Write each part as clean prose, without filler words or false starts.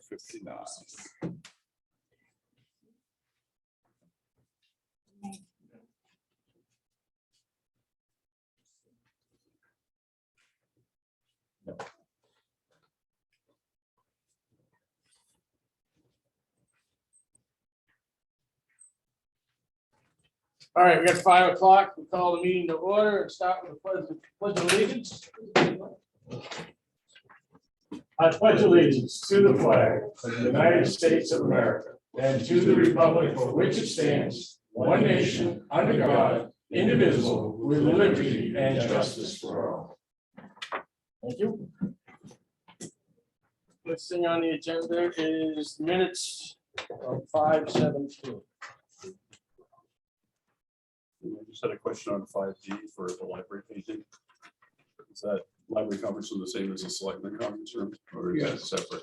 4:59. All right, we got 5 o'clock. We call the meeting to order and start with the pledge of allegiance. I pledge allegiance to the flag of the United States of America and to the republic for which it stands, one nation, under God, indivisible, with liberty and justice for all. Thank you. Next thing on the agenda is minutes of 5:17. I just had a question on 5D for the library painting. Is that library conference room the same as the selectmen conference room, or is it Yes. separate?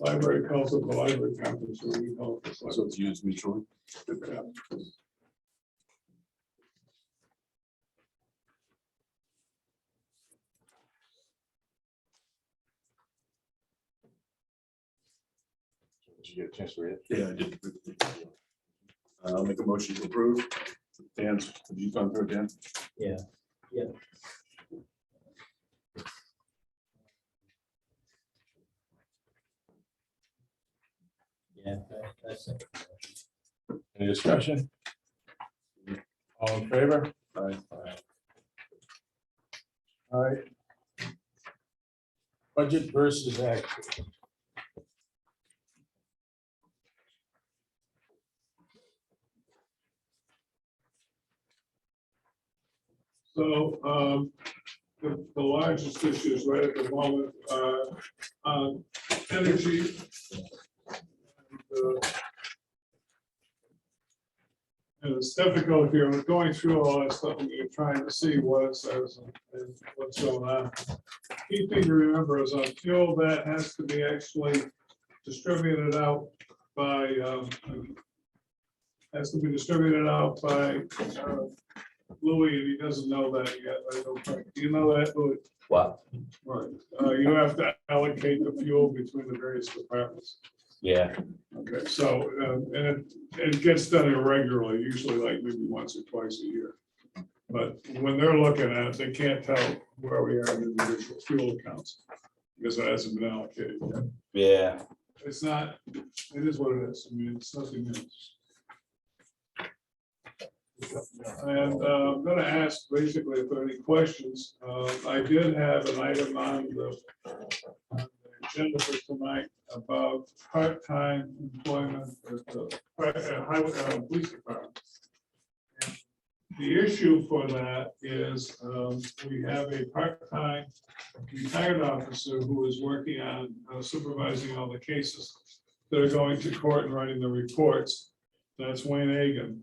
Library calls it the library conference room, we call it the So library. it's used mutually? Did you get a chance to read it? Yeah, I did. I'll make a motion to approve. Dan's, have you gone through it, Dan? Yeah, yeah. Yeah, that's it. Any discussion? All in favor? Aye. All right. Budget versus actual. So the largest issues right at the moment are energy. And it's difficult here with going through all that stuff and you're trying to see what it says and what's going on. Key thing to remember is on fuel that has to be actually distributed out by Louis, and he doesn't know that yet. I don't think. Do you know that, Louis? What? Right. You have to allocate the fuel between the various departments. Yeah, Okay, so, and it gets done irregularly, usually like maybe once or twice a year. But when they're looking at it, they can't tell where we are in individual fuel accounts because it hasn't been allocated yet. yeah. It's not, it is what it is. I mean, it's nothing new. And I'm gonna ask basically if there are any questions. I did have an item on the agenda for tonight about part-time employment at the highway police department. And the issue for that is we have a part-time retired officer who is working on supervising all the cases that are going to court and writing the reports. That's Wayne Agan.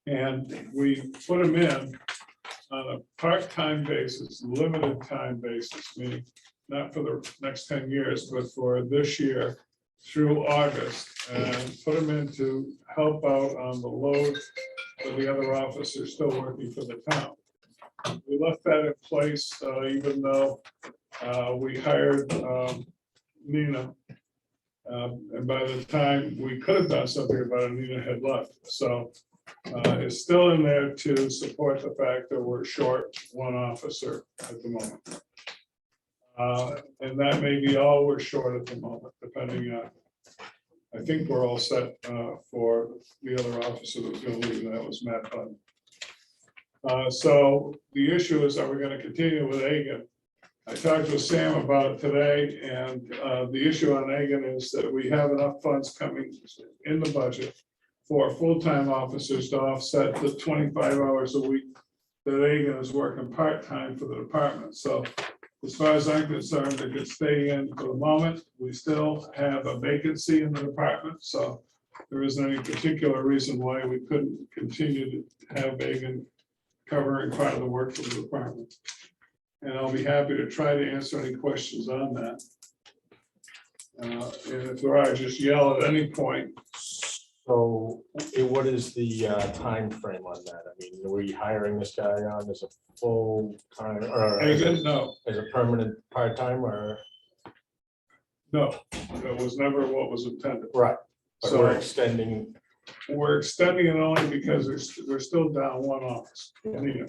And we put him in on a part-time basis, limited time basis, meaning not for the next 10 years, but for this year through August, and put him in to help out on the load of the other officers still working for the town. We left that in place, even though we hired Nina. And by the time we could have done something about it, Nina had left. So it's still in there to support the fact that we're short one officer at the moment. And that may be all we're short at the moment, depending on, I think we're all set for the other officer that was going to leave, and that was Matt Button. So the issue is, are we going to continue with Agan? I talked with Sam about it today, and the issue on Agan is that we have enough funds coming in the budget for full-time officers to offset the 25 hours a week that Agan is working part-time for the department. So as far as I'm concerned, it could stay in for the moment. We still have a vacancy in the department, so there isn't any particular reason why we couldn't continue to have Agan covering part of the work for the department. And I'll be happy to try to answer any questions on that. And if there are, just yell at any point. So what is the time frame on that? I mean, are we hiring this guy on as a full time or Agan, no. as a permanent part-time or? No, that was never what was intended. Right, but So we're extending, we're extending it only because we're still down one office. Yeah.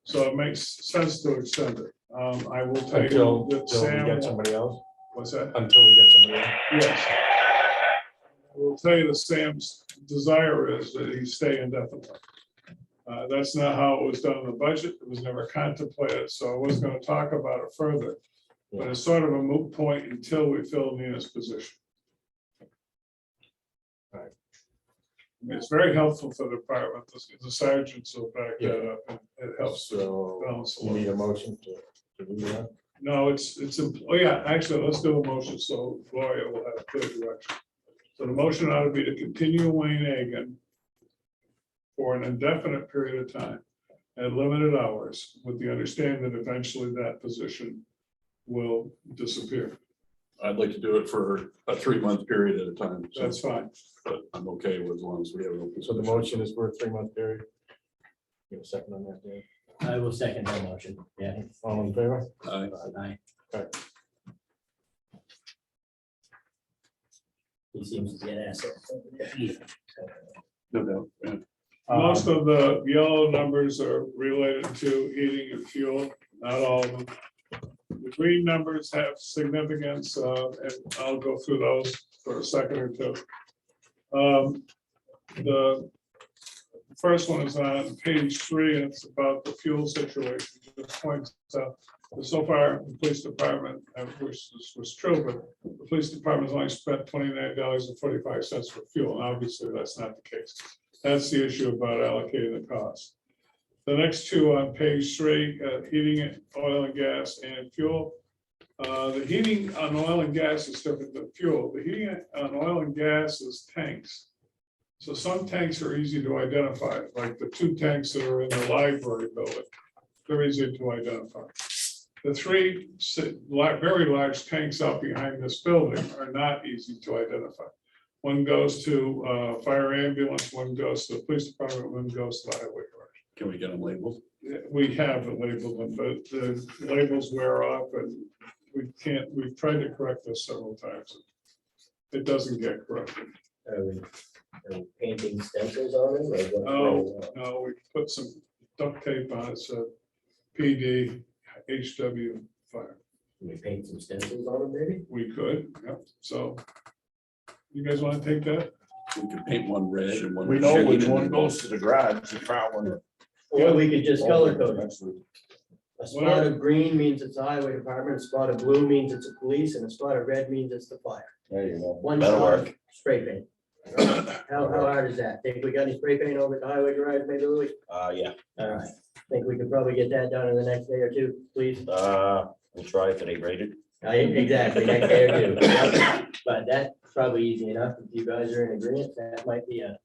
So it makes sense to extend it. I will tell until you that we Sam. get somebody else, What's that? until we get somebody else. Yes. I will tell you that Sam's desire is that he stay indefinitely. That's not how it was done in the budget. It was never contemplated, so I wasn't gonna talk about it further. But it's sort of a moot point until we fill Nina's position. Right. It's very helpful for the department. The sergeants will back that up, and it helps to So balance a you need lot. a motion to do that? No, oh yeah, actually, let's do a motion, so Gloria will have clear direction. So the motion ought to be to continue Wayne Hagan for an indefinite period of time at limited hours, with the understanding that eventually that position will disappear. I'd like to do it for a 3-month period at a time. so- That's fine. But I'm okay with as long as we have an open. So the position. motion is for a 3-month period. Give a second on that, Dave. I will second that motion. Yeah. All in favor? Aye. Aye. Okay. He seems to be an asset. No doubt. Yeah. Most of the yellow numbers are related to heating and fuel, not all of them. The green numbers have significance, and I'll go through those for a second or two. The first one is on page 3, and it's about the fuel situation. Just points out that so far, the police department, I wish this was true, but the police department has only spent $29.45 for fuel, and obviously that's not the case. That's the issue about allocating the cost. The next two on page 3, heating, oil and gas and fuel. The heating on oil and gas is different than fuel. The heating on oil and gas is tanks. So some tanks are easy to identify, like the 2 tanks that are in the library building. They're easy to identify. The 3 very large tanks out behind this building are not easy to identify. One goes to fire ambulance, one goes to the police department, one goes to the highway garage. Can we get them labeled? We have labeled them, but the labels wear off and we've tried to correct this several times. It doesn't get corrected. Are we painting stencils on it? or what? No, we put some duct tape on it, so PD, HW fire. Can we paint some stencils on them maybe? We could, yep, so. You guys want to take that? We could paint one red and one. We know shade which and one then- goes to the garage, the front one. Or we could just color code it. A spot Whatever. of green means it's the highway department, a spot of blue means it's the police, and a spot of red means it's the fire. There you go. One That'll shot work. of spray paint. How hard is that? Think we got any spray paint over at the highway garage, maybe, Louis? Yeah, All right, think we could probably get that done in the next day or two, please? we'll try if it ain't rated. Exactly, next day or two. Yep. But that's probably easy enough. If you guys are in agreement, that might be a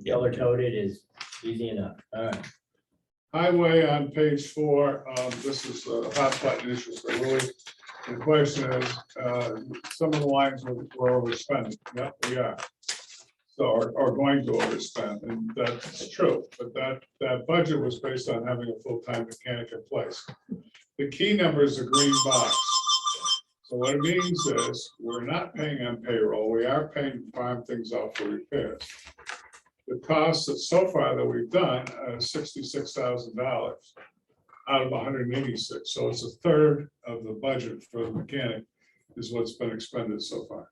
color coded is easy enough. All right. Highway on page 4, this is a hot button issue for Louis. The question is, some of the lines were overspent. Yep, we are. So, are going to overspend, and that's true, but that budget was based on having a full-time mechanic in place. The key number is the green box. So what it means is, we're not paying on payroll, we are paying to farm things out for repairs. The costs that so far that we've done are $66,000 out of 186. So it's a third of the budget for the mechanic is what's been expended so far.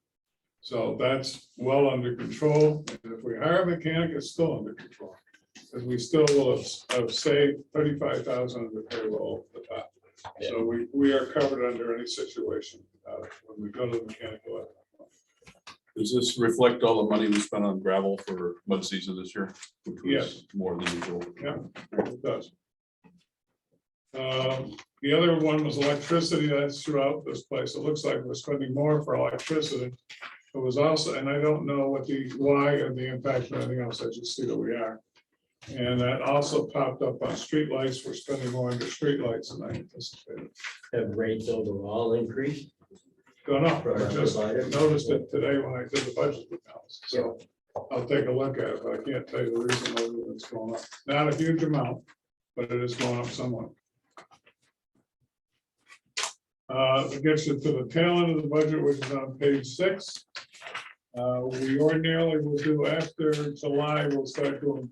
So that's well under control. And if we hire a mechanic, it's still under control. Because we still will have saved $35,000 of the payroll at the top. So we are covered under any situation when we go to the mechanical level. Does this reflect all the money we spent on gravel for mud season this year? Which was Yes. More than usual. Yeah, it does. The other one was electricity. That's throughout this place. It looks like we're spending more for electricity. It was also, and I don't know what the why or the impact or anything else. I just see that we are. And that also popped up on streetlights. We're spending more on the streetlights than I anticipated. Have rates overall increased? Don't know. I just noticed it today when I did the budget analysis. So I'll take a look at it, but I can't tell you the reason why it's going up. Not a huge amount, but it is going up somewhat. It gets you to the tail end of the budget, which is on page 6. We ordinarily will do after July, we'll start doing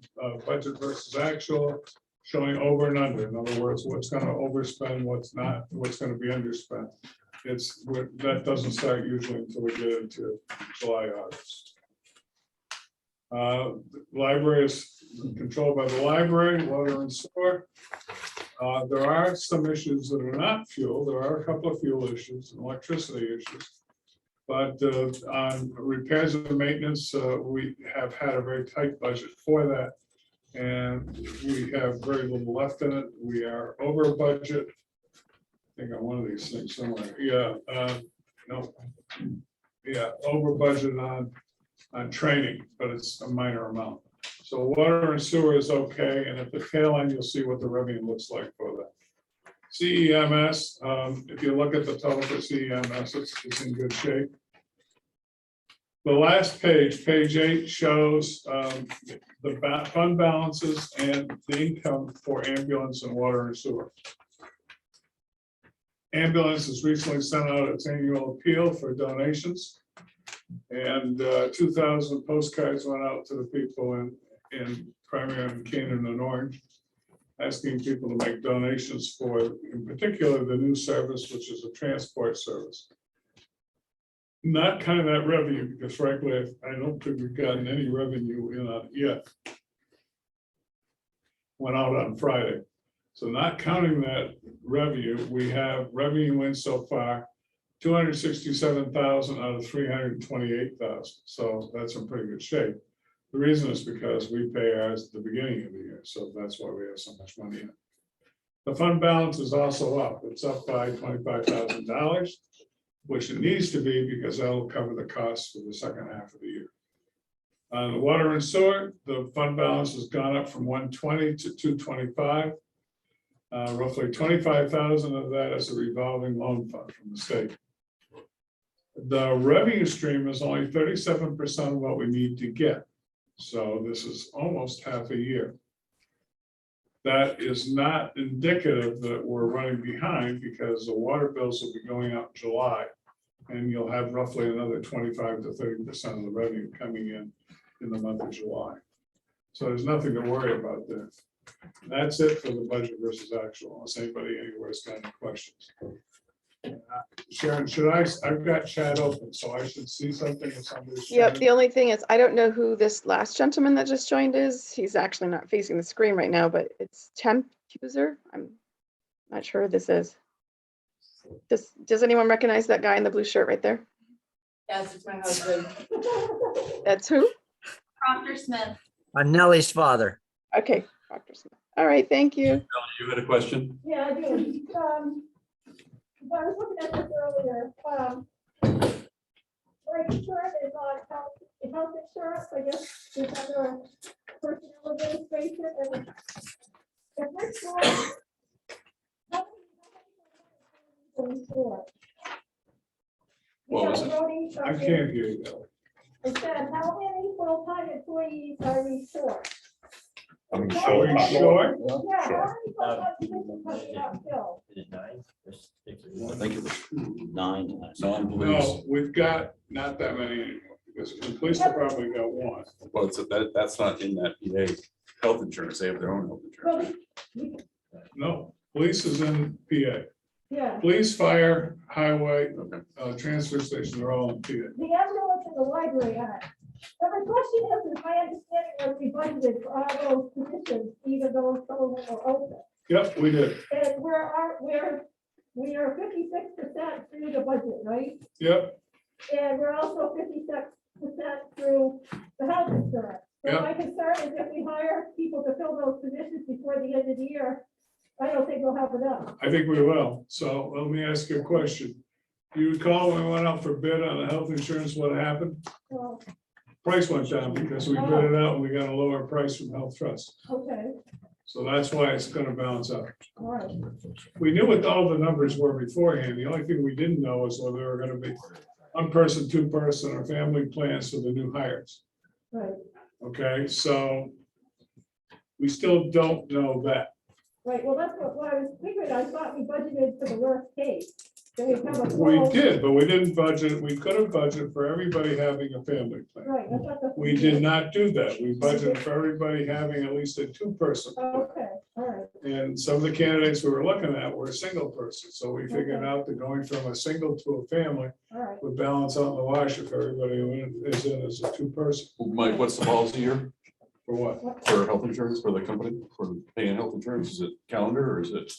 budget versus actual, showing over and under. In other words, what's gonna overspend, what's not, what's gonna be underspent. That doesn't start usually until we get into July, August. Library is controlled by the library, water and sewer. There are some issues that are not fuel. There are a couple of fuel issues and electricity issues. But on repairs and maintenance, we have had a very tight budget for that. And we have very little left in it. We are over budget. I think on one of these things somewhere. Yeah, no. Yeah, over budget on training, but it's a minor amount. So water and sewer is okay, and at the tail end, you'll see what the revenue looks like for that. CEMS, if you look at the total for CEMS, it's in good shape. The last page, page 8, shows the fund balances and the income for ambulance and water and sewer. Ambulance has recently sent out its annual appeal for donations. And 2,000 postcards went out to the people in primarily in Canaan and Orange, asking people to make donations for, in particular, the new service, which is a transport service. Not kind of that revenue, because frankly, I don't think we've gotten any revenue in on it yet. Went out on Friday. So not counting that revenue, we have revenue in so far, 267,000 out of 328,000. So that's in pretty good shape. The reason is because we pay ours at the beginning of the year. So that's why we have so much money in it. The fund balance is also up. It's up by $25,000, which it needs to be because that'll cover the costs for the second half of the year. On the water and sewer, the fund balance has gone up from 120 to 225. Roughly 25,000 of that is a revolving loan fund from the state. The revenue stream is only 37% of what we need to get. So this is almost half a year. That is not indicative that we're running behind because the water bills will be going out in July. And you'll have roughly another 25 to 30% of the revenue coming in the month of July. So there's nothing to worry about there. That's it for the budget versus actual, unless anybody anywhere's got any questions. Sharon, I've got chat open, so I should see something if somebody's. Yep, the only thing is, I don't know who this last gentleman that just joined is. He's actually not facing the screen right now, but it's temp user. I'm not sure who this is. Does anyone recognize that guy in the blue shirt right there? Yes, it's my husband. That's who? Proctor Smith. Nellie's father. Okay, Dr. Smith. All right, thank you. You had a question? Yeah, I do. I was looking at this earlier. My concern is on health insurance, I guess, is under personnel administration. And if we're short, how many employees are we short? What was it? I can't hear you. I said, how many full-time employees are we short? I'm Are we sure. sure? Yeah, how many full-time positions have we not filled? Is it 9 or 6 or I 7? think it was 9. No, we've got not that many anymore, because the police department got one. Well, that's not in that PA health insurance. They have their own health Well, insurance. No, police is in PA. yeah, Police, fire, highway, Okay. transfer station, they're all in PA. the ambulance and the library are. But my question is my understanding was we budgeted for all those positions, even though some of them were open. Yep, we did. And we are 56% through the budget, right? Yep, And we're also 56% through the health insurance. So Yep. my concern is if we hire people to fill those positions before the end of the year, I don't think we'll have enough. I think we will. So let me ask you a question. Do you recall when we went out for bid on the health insurance, what happened? So, Price went down because we bid it out and we got a lower price from Health Trust. okay, So that's why it's gonna balance out. all right. We knew what all the numbers were beforehand. The only thing we didn't know is whether they were gonna be one person, two person, or family plans for the new hires. Right, Okay, so we still don't know that. right. Well, that's what I was figuring. I thought we budgeted for the worst case. They have a We full- did, but we didn't budget, we could have budgeted for everybody having a family plan. Right, I thought that's. We did not do that. We budgeted for everybody having at least a two-person. plan. Okay, all right, And some of the candidates we were looking at were a single person, so we figured out that going from a single to a family all right. would balance out in the wash if everybody is in as a two-person. Mike, what's the policy here For what? for health insurance for the company, for paying health insurance? Is it calendar or is it,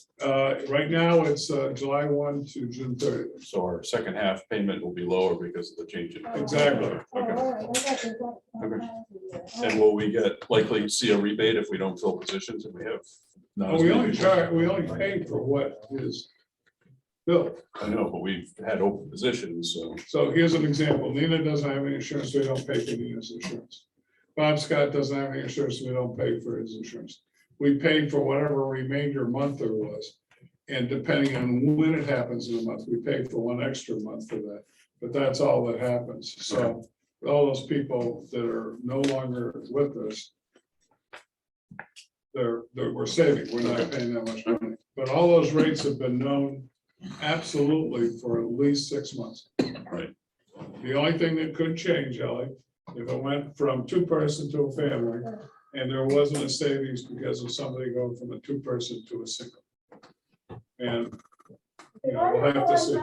Right now, it's July 1 to June 30th. so our second half payment will be lower because of the change in? Exactly. Oh, all right, I got this, all Okay. right. And will we get likely see a rebate if we don't fill positions and we have? not as We many only people? charge, we only pay for what is billed. I know, but we've had open positions, so. So here's an example. Nina doesn't have any insurance, we don't pay for Nina's insurance. Bob Scott doesn't have any insurance, we don't pay for his insurance. We pay for whatever remainder month there was. And depending on when it happens in a month, we pay for one extra month for that. But that's all that happens. So all those people that are no longer with us, we're saving, we're not paying that much money. But all those rates have been known absolutely for at least 6 months. Right. The only thing that could change, Ellie, if it went from two-person to a family, and there wasn't a savings because of somebody going from a two-person to a single. And, you know, we'll have to see.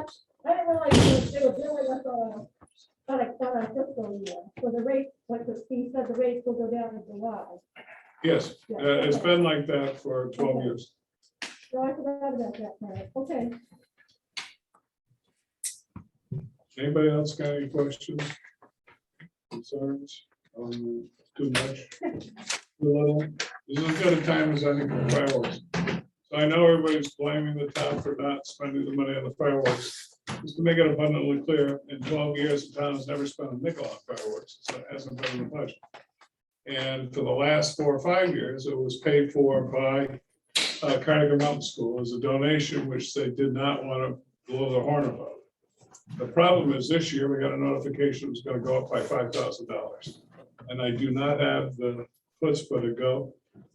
I didn't realize they were billing us on a fiscal year, so the rate, like Steve said, the rates will go down in July. Yes, it's been like that for 12 years. So I forgot about that part, okay. Anybody else got any questions? Concerns? Too much? Too little? This is as good a time as any for fireworks. So I know everybody's blaming the town for not spending the money on the fireworks. Just to make it abundantly clear, in 12 years, the town has never spent a nickel on fireworks, so it hasn't been in the budget. And for the last 4 or 5 years, it was paid for by Carnegie Mountain School as a donation, which they did not want to blow the horn about. The problem is this year, we got a notification it's going to go up by $5,000. And I do not have the chutzpah to go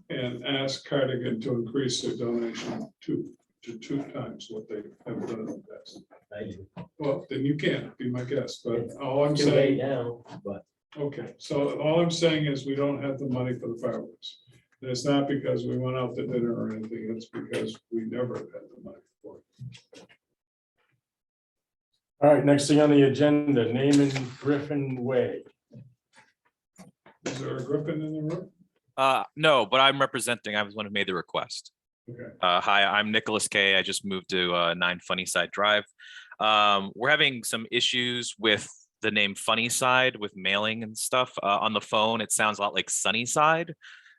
and ask Cardigan to increase their donation to 2 times what they have done in the past. I do. Well, then you can't be my guest, but all I'm Too late saying, now, but okay, so all I'm saying is we don't have the money for the fireworks. And it's not because we went out to dinner or anything, it's because we never had the money for it. All right, next thing on the agenda, Naaman Griffin Way. Is there a Griffin in the room? No, but I'm representing. I was the one who made the request. Okay. Hi, I'm Nicholas Kay. I just moved to 9 Funnyside Drive. We're having some issues with the name Funnyside with mailing and stuff. On the phone, it sounds a lot like Sunnyside.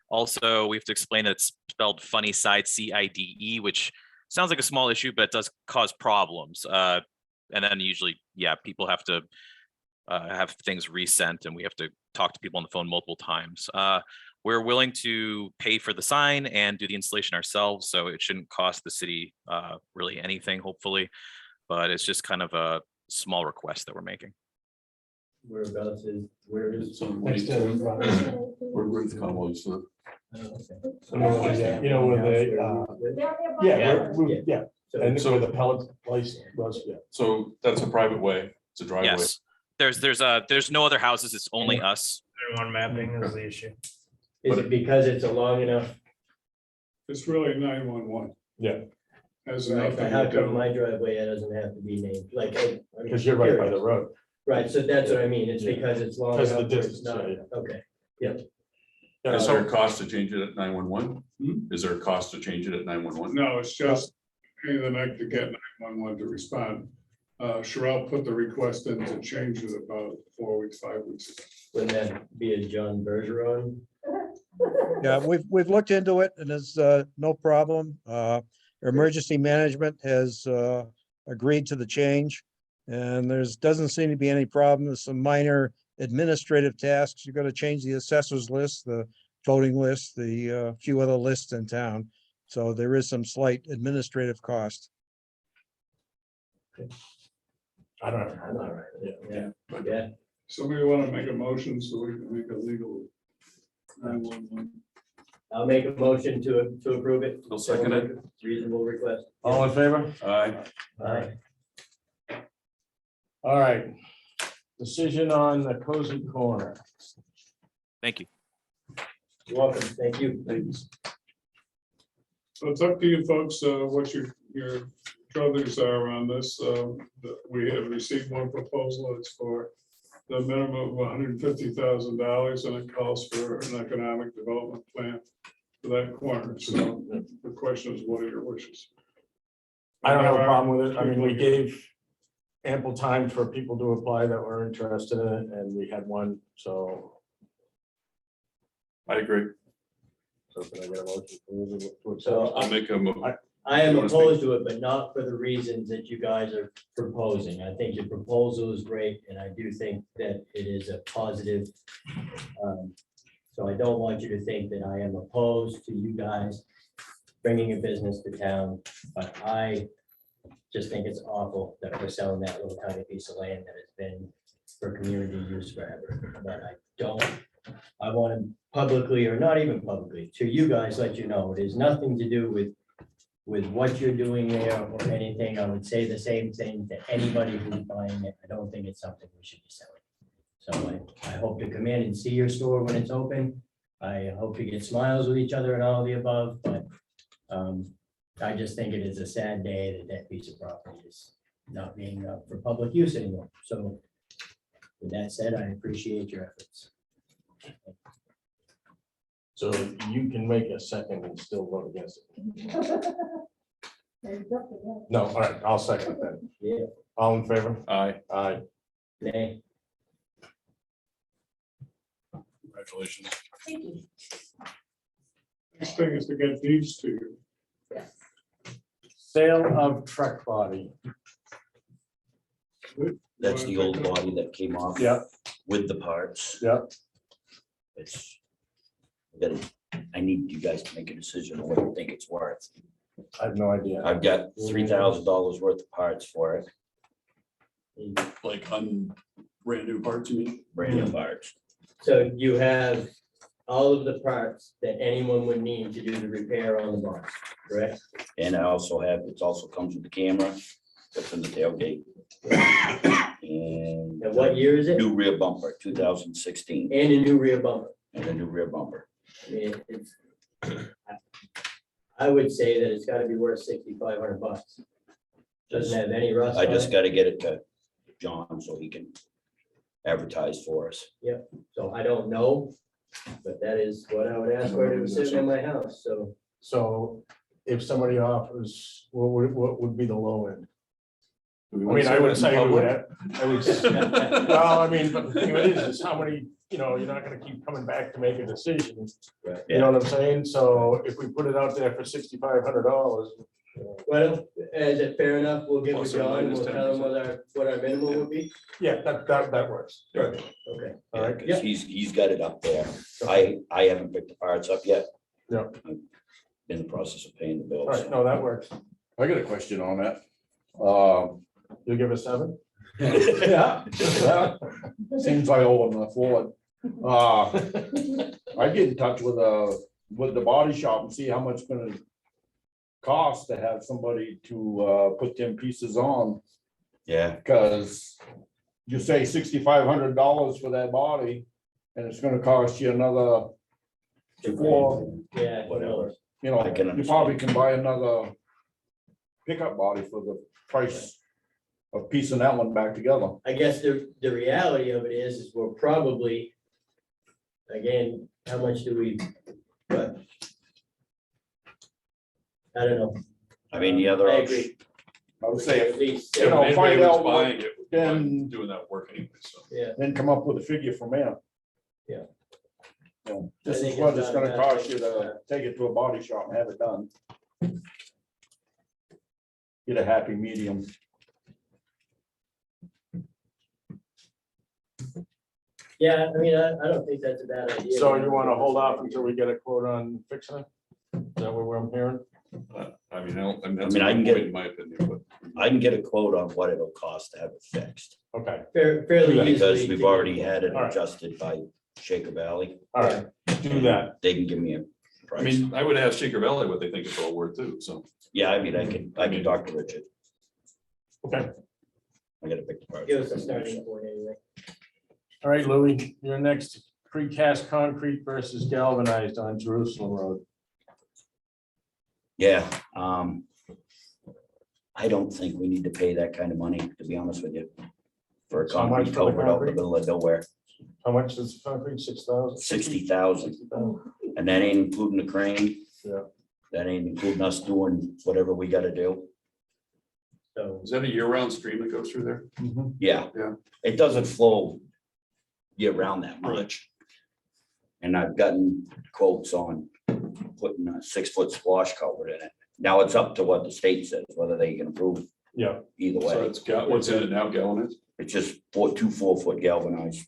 Also, we have to explain that it's spelled Funnyside, CIDE, which sounds like a small issue, but it does cause problems. And then usually, yeah, people have to have things resent, and we have to talk to people on the phone multiple times. We're willing to pay for the sign and do the installation ourselves, so it shouldn't cost the city really anything, hopefully. But it's just kind of a small request that we're making. whereabouts is, where is? So Next to, we're with Conway's, so you know, where they, Down there by yeah, the- yeah, So and So- where the pellet place was, yeah. so that's a private way, it's a driveway. Yes, there's no other houses. It's only us. Everyone mapping is the issue. is it because it's a long enough, It's really 911. Yeah. Has right, nothing but how to come do. my driveway doesn't have to be named, like, I mean, Because you're right by the curious. road. Right, so that's what I mean, it's Yeah. because it's long Because of enough. the where it's distance, not- Okay, Yeah, Is there a cost to change it at 911? Hmm? Is there a cost to change it at 911? No, it's just paying the night to get 911 to respond. Sherelle put the request in to change it about 4 weeks, 5 weeks ago. wouldn't that be a John Bergeron? Yeah, we've looked into it and it's no problem. Emergency management has agreed to the change. And doesn't seem to be any problem. There's some minor administrative tasks. You're gonna change the assessors list, the voting list, the few other lists in town. So there is some slight administrative cost. I don't know. I'm all right, Yeah. yeah, Somebody want to make a motion so we can make a legal 911? I'll make a motion to approve it. I'll second it. Reasonable request. All in favor? Aye. Aye. All right. Decision on the cozy corner. Thank you. You're welcome. Thank you. So it's up to you folks, what your druthers are on this. We have received one proposal. It's for the minimum of $150,000, and it calls for an economic development plan for that corner. So the question is, what are your wishes? I don't have a problem with it. I mean, we gave ample time for people to apply that were interested in it, and we had one, so. I agree. So can I get a motion to So accept? I'll make a move. I am You wanna speak? opposed to it, but not for the reasons that you guys are proposing. I think your proposal is great, and I do think that it is a positive. So I don't want you to think that I am opposed to you guys bringing a business to town, but I just think it's awful that we're selling that little tiny piece of land that has been for community use forever. But I don't, I want to publicly, or not even publicly, to you guys, let you know, it has nothing to do with what you're doing there or anything. I would say the same thing to anybody who's buying it. I don't think it's something we should be selling. So I hope to come in and see your store when it's open. I hope to get smiles with each other and all the above, but I just think it is a sad day that that piece of property is not being for public use anymore. So with that said, I appreciate your efforts. So you can make a second and still vote against it. No, all right, I'll second that. Yeah. All in favor? Aye. Aye. Nay. Congratulations. Thank you. Next thing is to get deeds to you. Yes. Sale of truck body. That's the old body that came off. Yeah. With the parts. Yeah. It's, I need you guys to make a decision on what you think it's worth. I have no idea. I've got $3,000 worth of parts for it, Like on brand new parts, you mean? brand new parts. So you have all of the parts that anyone would need to do the repair on the box, correct? And I also have, it also comes with the camera, that's in the tailgate. And And what year is it? new rear bumper, 2016, And a new rear bumper. and a new rear bumper. I mean, it's. I would say that it's gotta be worth $6,500. Doesn't have any rust I on just it. gotta get it to John so he can advertise for us. So I don't know, but that is what I would ask for. It was sitting in my house, so. So if somebody offers, what would be the low end? Do we I wanna mean, I say would that say, in we would public? have- I would, well, I mean, but the thing of it is how many, you're not gonna keep coming back to make a decision. Right. You know what I'm saying? So if we put it out there for $6,500, Well, is it fair enough? We'll give it Plus or John, minus we'll tell him 10%. what our minimum would be. yeah, that works. Okay. All right. Because he's got it up there. I haven't picked the parts up yet. Yeah. I'm in the process of paying the All bills. right, no, that works. I got a question on that. You'll give us 7? Yeah, seems like I owe them a Ford. I get in touch with the body shop and see how much it's gonna cost to have somebody to put them pieces on, Yeah, because you say $6,500 for that body, and it's gonna cost you another four, Yeah. Whatever. you know, I can you probably can buy another pickup body for the price of piecing that one back together. I guess the reality of it is we're probably, again, how much do we, but. I don't know. I mean, the other I option, agree. I would say, At least, you know, Anybody find who's out what- buying it would be then- doing that work anyway, so. yeah, then come up with a figure from there. Yeah. You know, I this think is what it's it's not gonna bad. cost you to take it to a body shop and have it done. Get a happy medium. yeah, I mean, I don't think that's a bad idea. So you want to hold off until we get a quote on fixing it? Is that what I'm hearing? I mean, that's I a can good get- point in my opinion, but. I can get a quote on what it'll cost to have it fixed. Okay, Fairly easily. Because we've to- already had it All right. adjusted by Shaker Valley. all right, do that. They can give me a I price. mean, I would ask Shaker Valley what they think it's all worth too, so. Yeah, I mean, I can talk to Richard. Okay. I gotta pick the parts. Give us a starting point anyway. All right, Louis, you're next. Precast concrete versus galvanized on Jerusalem Road. Yeah, I don't think we need to pay that kind of money, to be honest with you. For a How much concrete for the culvert out in the concrete? middle of nowhere, How much is the concrete? 6,000? 60,000, and that ain't including the crane. Yeah. That ain't including us doing whatever we gotta do. So, Is that a year-round stream that goes through there? Yeah. Yeah. It doesn't flow year round that much. And I've gotten quotes on putting a 6-foot squash culvert in it. Now it's up to what the state says, whether they can approve Yeah. either So way. it's got, what's in it now, galvanized? It's just 2 4-foot galvanized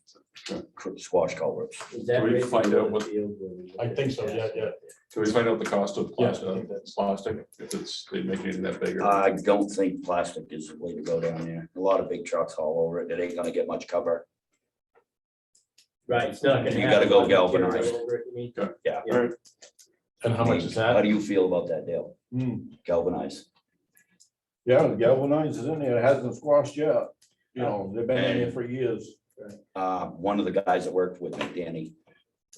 squash culverts. is that Do we right find before out the what- field where we look I at think the so, yeah, gas? yeah. Can we find out the cost of Yeah, I think plastic, if it's, they make it that bigger? I don't think plastic is the way to go down there. A lot of big trucks haul over it. It ain't gonna get much cover. Right, it's not gonna. You have gotta a go lot of material galvanized. over it, you mean? Yeah. Yeah. And how much is How that? do you feel about that, Dale? Galvanized? Yeah, the galvanized is in there. It hasn't squashed yet. You know, they've been in there for years. One of the guys that worked with me, Danny,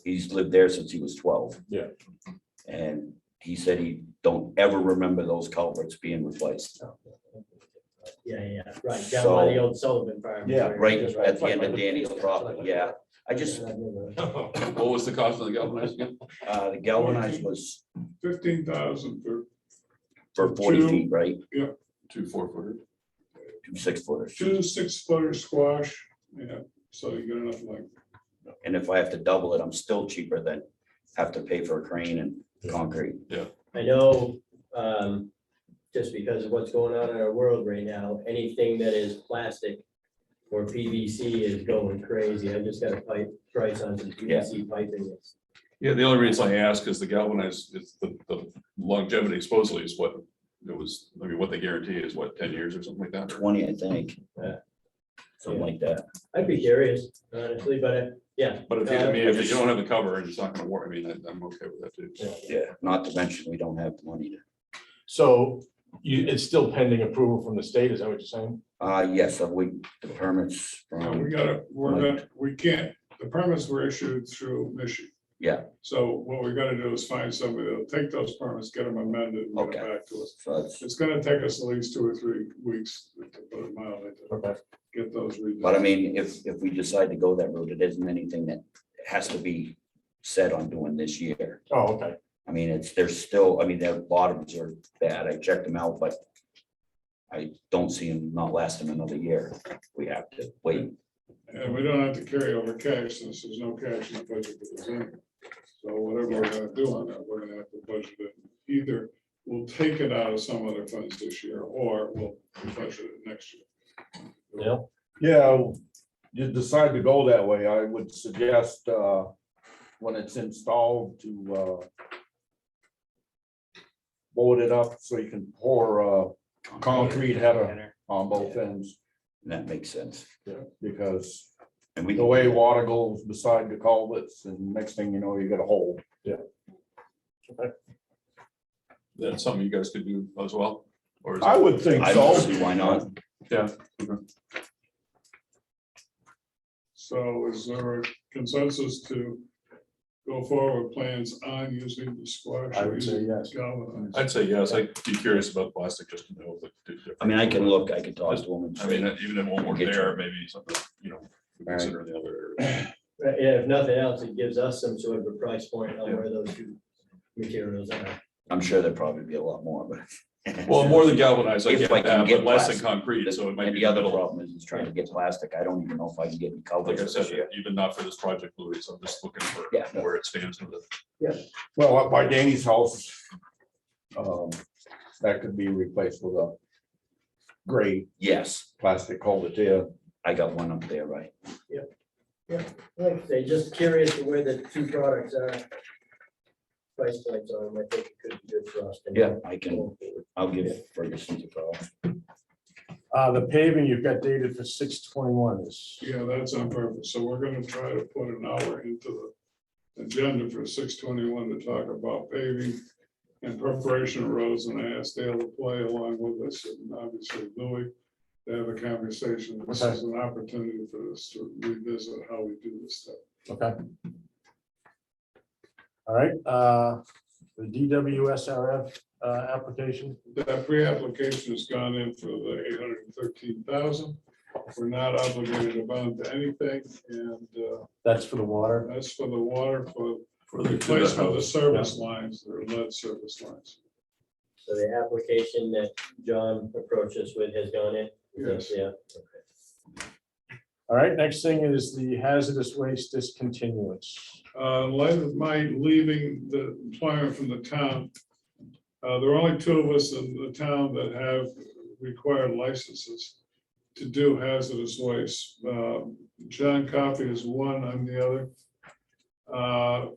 he's lived there since he was 12. Yeah. And he said he don't ever remember those culverts being replaced. Yeah, right, down by the So- old Sullivan Farm. Yeah, Right at the end of Danny's property, yeah. I just, What was the cost of the galvanized again? the galvanized was 15,000 for 40 Two. feet, right? 2 4-footer. 2 6-footers. 2 6-footer squash, yeah, so you get enough length. And if I have to double it, I'm still cheaper than have to pay for a crane and concrete. I know, just because of what's going on in our world right now, anything that is plastic or PVC is going crazy. I just got a price on some PVC piping. Yeah, the only reason I ask is the galvanized, is the longevity supposedly is what it was, I mean, what they guarantee is what, 10 years or something like that? 20, I think. Yeah. Something like that. I'd be curious, honestly, but yeah. But if you, I mean, if you don't have the cover and it's not gonna work, I mean, I'm okay with that too. Yeah, not to mention, we don't have the money to. So it's still pending approval from the state, is that what you're saying? Yes, the permits And we from, we can't, the permits were issued through Michigan. yeah, So what we gotta do is find somebody that'll take those permits, get them amended and get Okay. them back to us. so that's, It's gonna take us at least 2 or 3 weeks to put it mildly to Okay. get those redone. but I mean, if we decide to go that route, it isn't anything that has to be set on doing this year. Oh, okay. I mean, there's still, I mean, their bottoms are bad. I checked them out, but I don't see them not lasting another year. We have to wait. And we don't have to carry over cash since there's no cash in the budget for this anyway. So whatever we're gonna do on that, we're gonna have to budget it. Either we'll take it out of some other funds this year, or we'll budget it next year. Yeah. Yeah, you decide to go that way, I would suggest, when it's installed to, board it up so you can pour, concrete header on both ends, And that makes sense. because And we, the way water goes beside the culverts, and next thing you know, you got a hole. That's something you guys could do as well? Or is I it- would think I don't so. see why not. Yeah. So is there a consensus to go forward with plans on using the squash? I or would say using yes. galvanized? I'd say yes, I'd be curious about plastic just to know. if it- I mean, I can look, I can talk to them and I mean, say, even if it won't work Get you. there, maybe something, you know, we consider in the other areas. Yeah, if nothing else, it gives us some sort of a price point on where those two materials are. I'm sure there'd probably be a lot more, but. Well, more than galvanized, I If get I can that, get but less than plastic. concrete, so it might And be the other middle. problem is trying to get plastic. I don't even know if I can get any Like culverts I this said, year. even not for this project, Louis, so I'm just looking for Yeah. where it stands with it. Well, up by Danny's house, that could be replaced with a gray Yes, plastic culvert there. I got one up there, right? Like I say, just curious to where the two products are. Price points on them, I think it could be good for us. to know. Yeah, I can, I'll give Ferguson a call. The paving you've got dated for 6/21 is. Yeah, that's on purpose. So we're gonna try to put an hour into the agenda for 6:21 to talk about paving and preparation of roads, and I asked Dale to play along with us, and obviously Louis. to have a conversation. This Okay. is an opportunity for us to revisit how we do this stuff. Okay. All right, the DWSRF application, That pre-application has gone in for the 813,000. We're not obligated to bond to anything, and that's for the water. that's for the water for For the, to replacement of the the, service lines, the lead service lines. So the application that John approached us with has gone in? Yes. Yeah. All right, next thing is the hazardous waste discontinuance. In light of my leaving the employment from the town, there are only two of us in the town that have required licenses to do hazardous waste. John Coffey is one, I'm the other.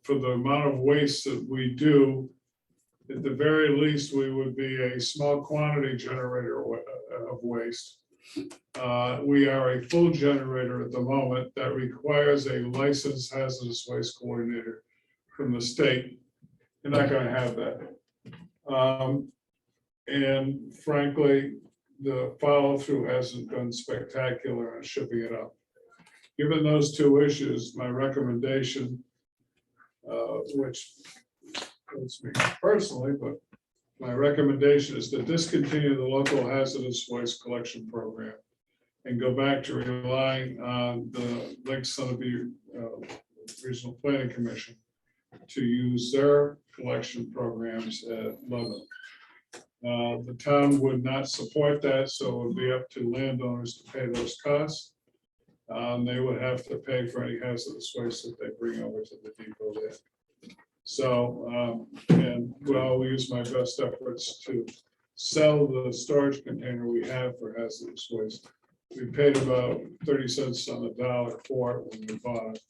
For the amount of waste that we do, at the very least, we would be a small quantity generator of waste. We are a full generator at the moment that requires a licensed hazardous waste coordinator from the state. You're not gonna have that. And frankly, the follow through hasn't been spectacular on shipping it up. Given those two issues, my recommendation, which hurts me personally, but my recommendation is to discontinue the local hazardous waste collection program and go back to relying on the Lake Sunapee Regional Planning Commission to use their collection programs at Lebanon. The town would not support that, so it would be up to landowners to pay those costs. They would have to pay for any hazardous waste that they bring over to the depot there. So, and well, I'll use my best efforts to sell the storage container we have for hazardous waste. We paid about 30 cents on the dollar for it when we bought it.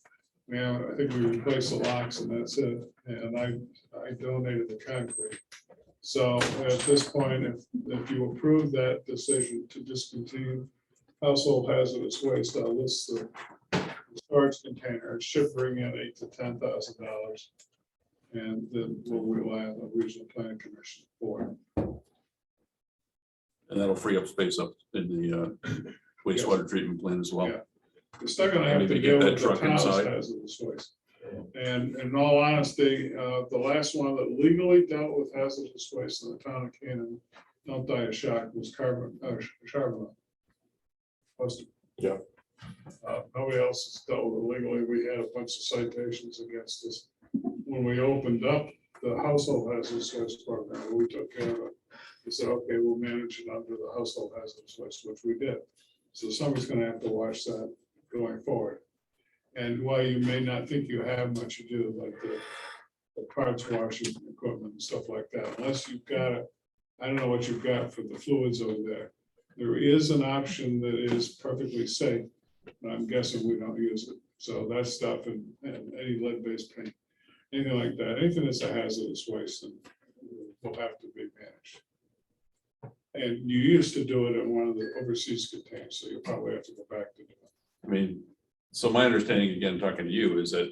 Man, I think we replaced the locks and that's it. And I donated the concrete. So at this point, if you approve that decision to discontinue household hazardous waste, I'll list the storage container. It should bring in $8,000 to $10,000. And then we'll rely on the Regional Planning Commission for it. and that'll free up space up in the wastewater treatment plant as well. Yeah. We're still gonna have to Maybe deal get that with the truck town's inside. hazardous waste. And in all honesty, the last one that legally dealt with hazardous waste in the town of Canaan, don't die of shock, was Charbonneau. Yeah. Nobody else has dealt with it legally. We had a bunch of citations against us. When we opened up the household hazardous waste program, we took care of it. We said, okay, we'll manage it under the household hazardous waste, which we did. So somebody's gonna have to watch that going forward. And while you may not think you have much, you do, like the parts washing equipment and stuff like that, unless you've got it. I don't know what you've got for the fluids over there. There is an option that is perfectly safe, but I'm guessing we don't use it. So that stuff and any lead-based paint, anything like that, anything that's a hazardous waste will have to be managed. And you used to do it in one of the overseas containers, so you'll probably have to go back to do it. I mean, so my understanding, again, talking to you, is that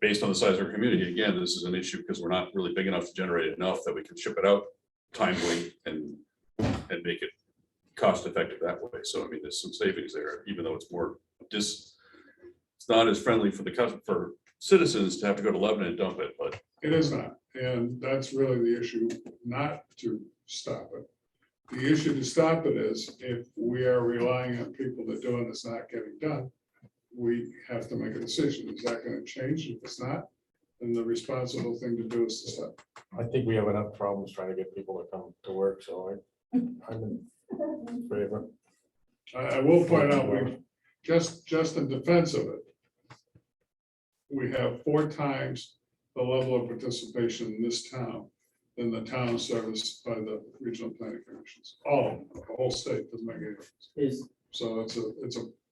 based on the size of our community, again, this is an issue because we're not really big enough to generate enough that we can ship it out timely and make it cost effective that way. So I mean, there's some savings there, even though it's more it's not as friendly for for citizens to have to go to Lebanon and dump it, but It is not, and that's really the issue, not to stop it. The issue to stop it is if we are relying on people that do it, it's not getting done, we have to make a decision. Is that going to change? If it's not, then the responsible thing to do is to stop. I think we have enough problems trying to get people to come to work, so I'm in favor. I will point out, we just in defense of it, we have 4 times the level of participation in this town than the town serviced by the regional planning commissions. All of them, the whole state doesn't make any difference. So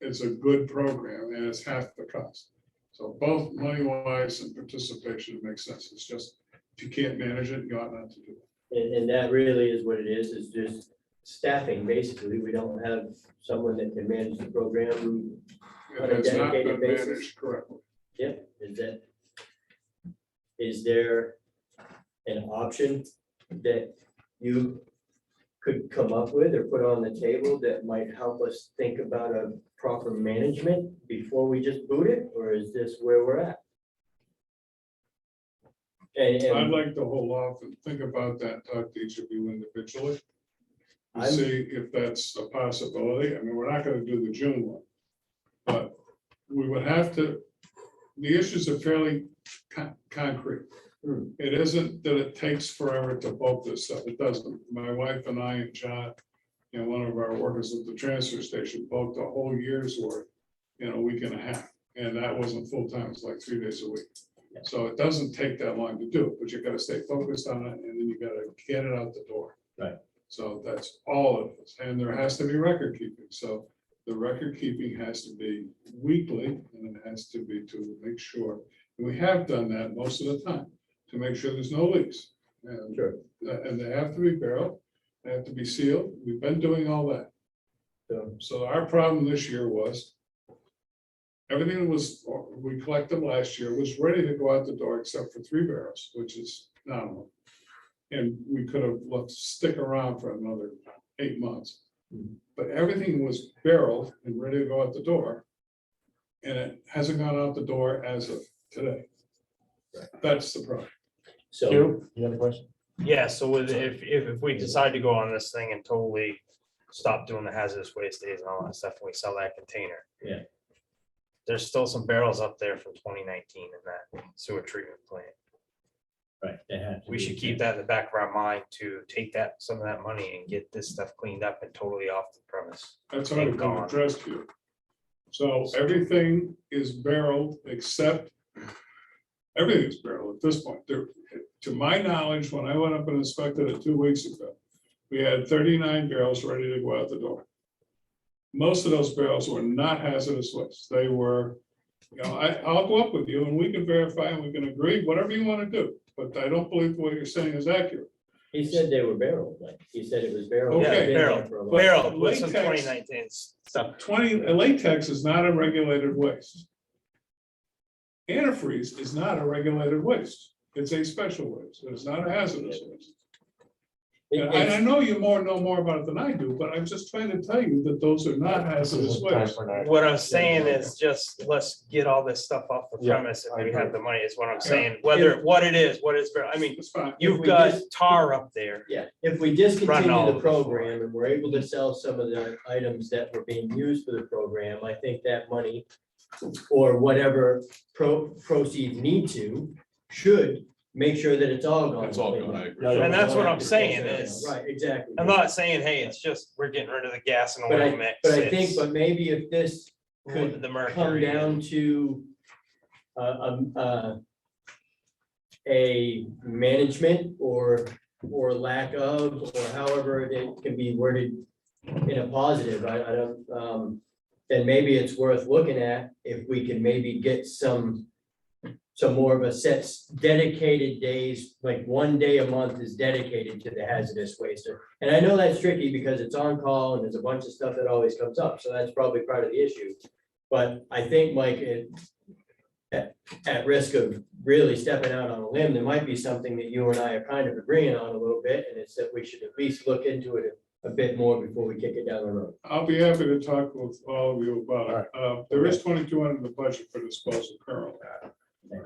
it's a good program and it's half the cost. So both money wise and participation makes sense. It's just, if you can't manage it, you ought not to do it. And that really is what it is just staffing, basically. We don't have someone that can manage the program. On a It has not been dedicated basis. managed correctly. Yep, is there an option that you could come up with or put on the table that might help us think about a proper management before we just boot it, or is this where we're at? And, I'd and like to hold off and think about that, and talk to each of you individually. And I'm- see if that's a possibility. I mean, we're not gonna do the June one. But we would have to, the issues are fairly concrete. It isn't that it takes forever to bulk this stuff. It doesn't. My wife and I and John and one of our workers at the transfer station bulked a whole year's worth in a week and a half. And that wasn't full time, it's like 3 days a week. So it doesn't take that long to do, but you gotta stay focused on it and then you gotta get it out the door. Right. So that's all of it. And there has to be record keeping. So the record keeping has to be weekly and it has to be to make sure. And we have done that most of the time to make sure there's no leaks. And, and they have to be barreled, they have to be sealed. We've been doing all that. So our problem this year was everything that was, we collected last year was ready to go out the door except for 3 barrels, which is nominal. And we could have left stick around for another 8 months. But everything was barreled and ready to go out the door. And it hasn't gone out the door as of today. That's the problem. so, Hugh, you have a question? Yeah, so with, if we decide to go on this thing and totally stop doing the hazardous waste days and all that stuff, and we sell that container. Yeah. There's still some barrels up there from 2019 in that sewer treatment plant. right, they have to We be- should keep that in the back of our mind to take that, some of that money and get this stuff cleaned up and totally off the premise. That's already been Gone. addressed here. So everything is barreled except, everything is barreled at this point. There, to my knowledge, when I went up and inspected it 2 weeks ago, we had 39 barrels ready to go out the door. Most of those barrels were not hazardous waste. They were, you know, I'll go up with you and we can verify and we can agree, whatever you want to do. But I don't believe what you're saying is accurate. He said they were barreled, like, he said it was barreled. Okay. It's been there Barreled, for a while. barreled with some Latex. 2019 stuff. 20, latex is not a regulated waste. Antifreeze is not a regulated waste. It's a special waste. It's not a hazardous waste. And I know you know more about it than I do, but I'm just trying to tell you that those are not hazardous waste. What I'm saying is just, let's get all this stuff off the Yeah, premise if I we agree. have the money is what I'm saying, whether, what it is, I mean, It's fine. you've we got just- tar up there. Yeah, if we Running discontinue all the over the floor. program and we're able to sell some of the items that were being used for the program, I think that money or whatever proceeds need to, should make sure that it's all gone. It's all gone, I agree. And that's what I'm saying is- Right, exactly. I'm not saying, hey, it's just, we're getting rid of the gas and But oil I, mix. but I think, it's but maybe if this could the come mercury. down to a management or lack of, or however it can be worded in a positive, I don't, then maybe it's worth looking at if we can maybe get some more of a set dedicated days, like 1 day a month is dedicated to the hazardous waste. And I know that's tricky because it's on call and there's a bunch of stuff that always comes up, so that's probably part of the issue. But I think, Mike, at risk of really stepping out on a limb, there might be something that you and I are kind of agreeing on a little bit, and it's that we should at least look into it a bit more before we kick it down the road. I'll be happy to talk with all of you about it. There is 2,200 in the budget for disposal currently.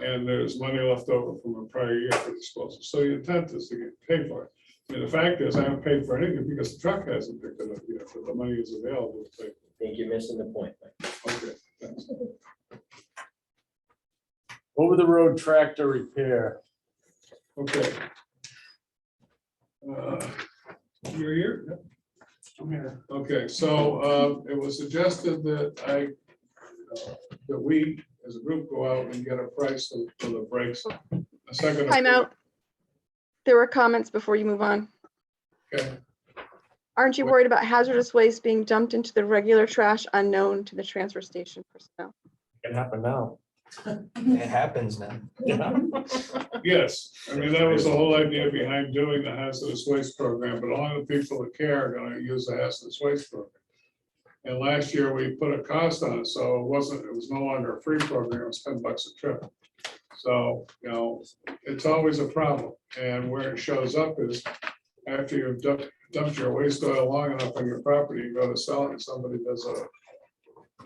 And there's money left over from a prior year for disposal. So the intent is to get paid for it. I mean, the fact is I haven't paid for anything because the truck hasn't picked it up yet, but the money is available to pay. I think you're missing the point, Mike. Okay, thanks. Over the road tractor repair. Okay. You're here? Yep. I'm here. Okay, so it was suggested that that we, as a group, go out and get a price for the brakes. A second. Time out. There were comments before you move on. Okay, Aren't you worried about hazardous waste being dumped into the regular trash unknown to the transfer station personnel? It happened now. It happens now. yes, I mean, that was the whole idea behind doing the hazardous waste program, but only the people that care are gonna use the hazardous waste program. And last year we put a cost on it, so it was no longer a free program, it was $10 a trip. So, you know, it's always a problem, and where it shows up is after you've dumped your waste oil long enough on your property, you go to sell it, and somebody does a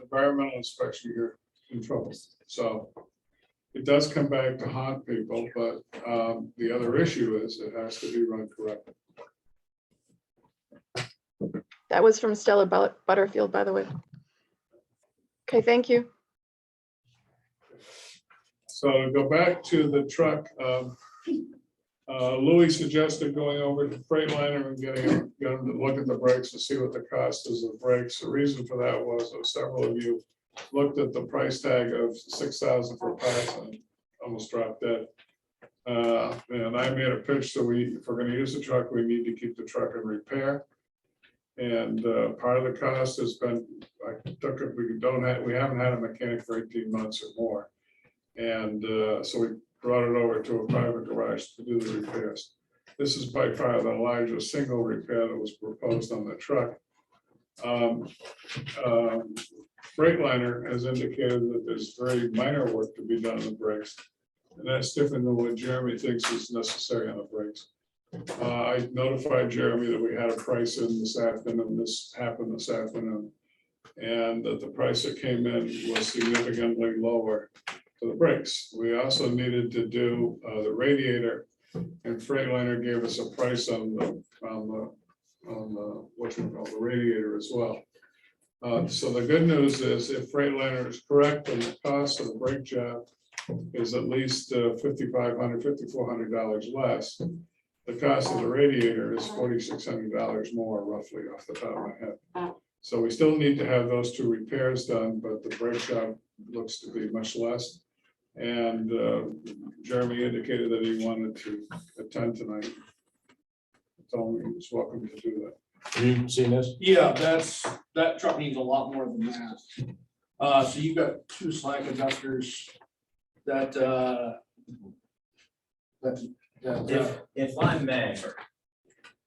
environmental inspection, you're in trouble. So it does come back to haunt people, but the other issue is it has to be run correctly. That was from Stella Butterfield, by the way. Okay, thank you. So to go back to the truck, Louis suggested going over to Freightliner and getting them to look at the brakes and see what the cost is of brakes. The reason for that was several of you looked at the price tag of 6,000 for parts and almost dropped dead. And I made a pitch, so if we're gonna use the truck, we need to keep the truck in repair. And part of the cost has been, we haven't had a mechanic for 18 months or more. And so we brought it over to a private garage to do the repairs. This is by far the largest single repair that was proposed on the truck. Freightliner has indicated that there's very minor work to be done on the brakes. And that's different than what Jeremy thinks is necessary on the brakes. I notified Jeremy that we had a price in this afternoon, this happened this afternoon. And that the price that came in was significantly lower for the brakes. We also needed to do the radiator, and Freightliner gave us a price on the what you call the radiator as well. So the good news is if Freightliner is correct, then the cost of the brake job is at least $5,500, $5,400 less. The cost of the radiator is $4,600 more, roughly off the top of my head. So we still need to have those two repairs done, but the brake job looks to be much less. And Jeremy indicated that he wanted to attend tonight. So he was welcome to do that. Have you seen this? Yeah, that truck needs a lot more than that. So you've got two slack adjusters that, If I may,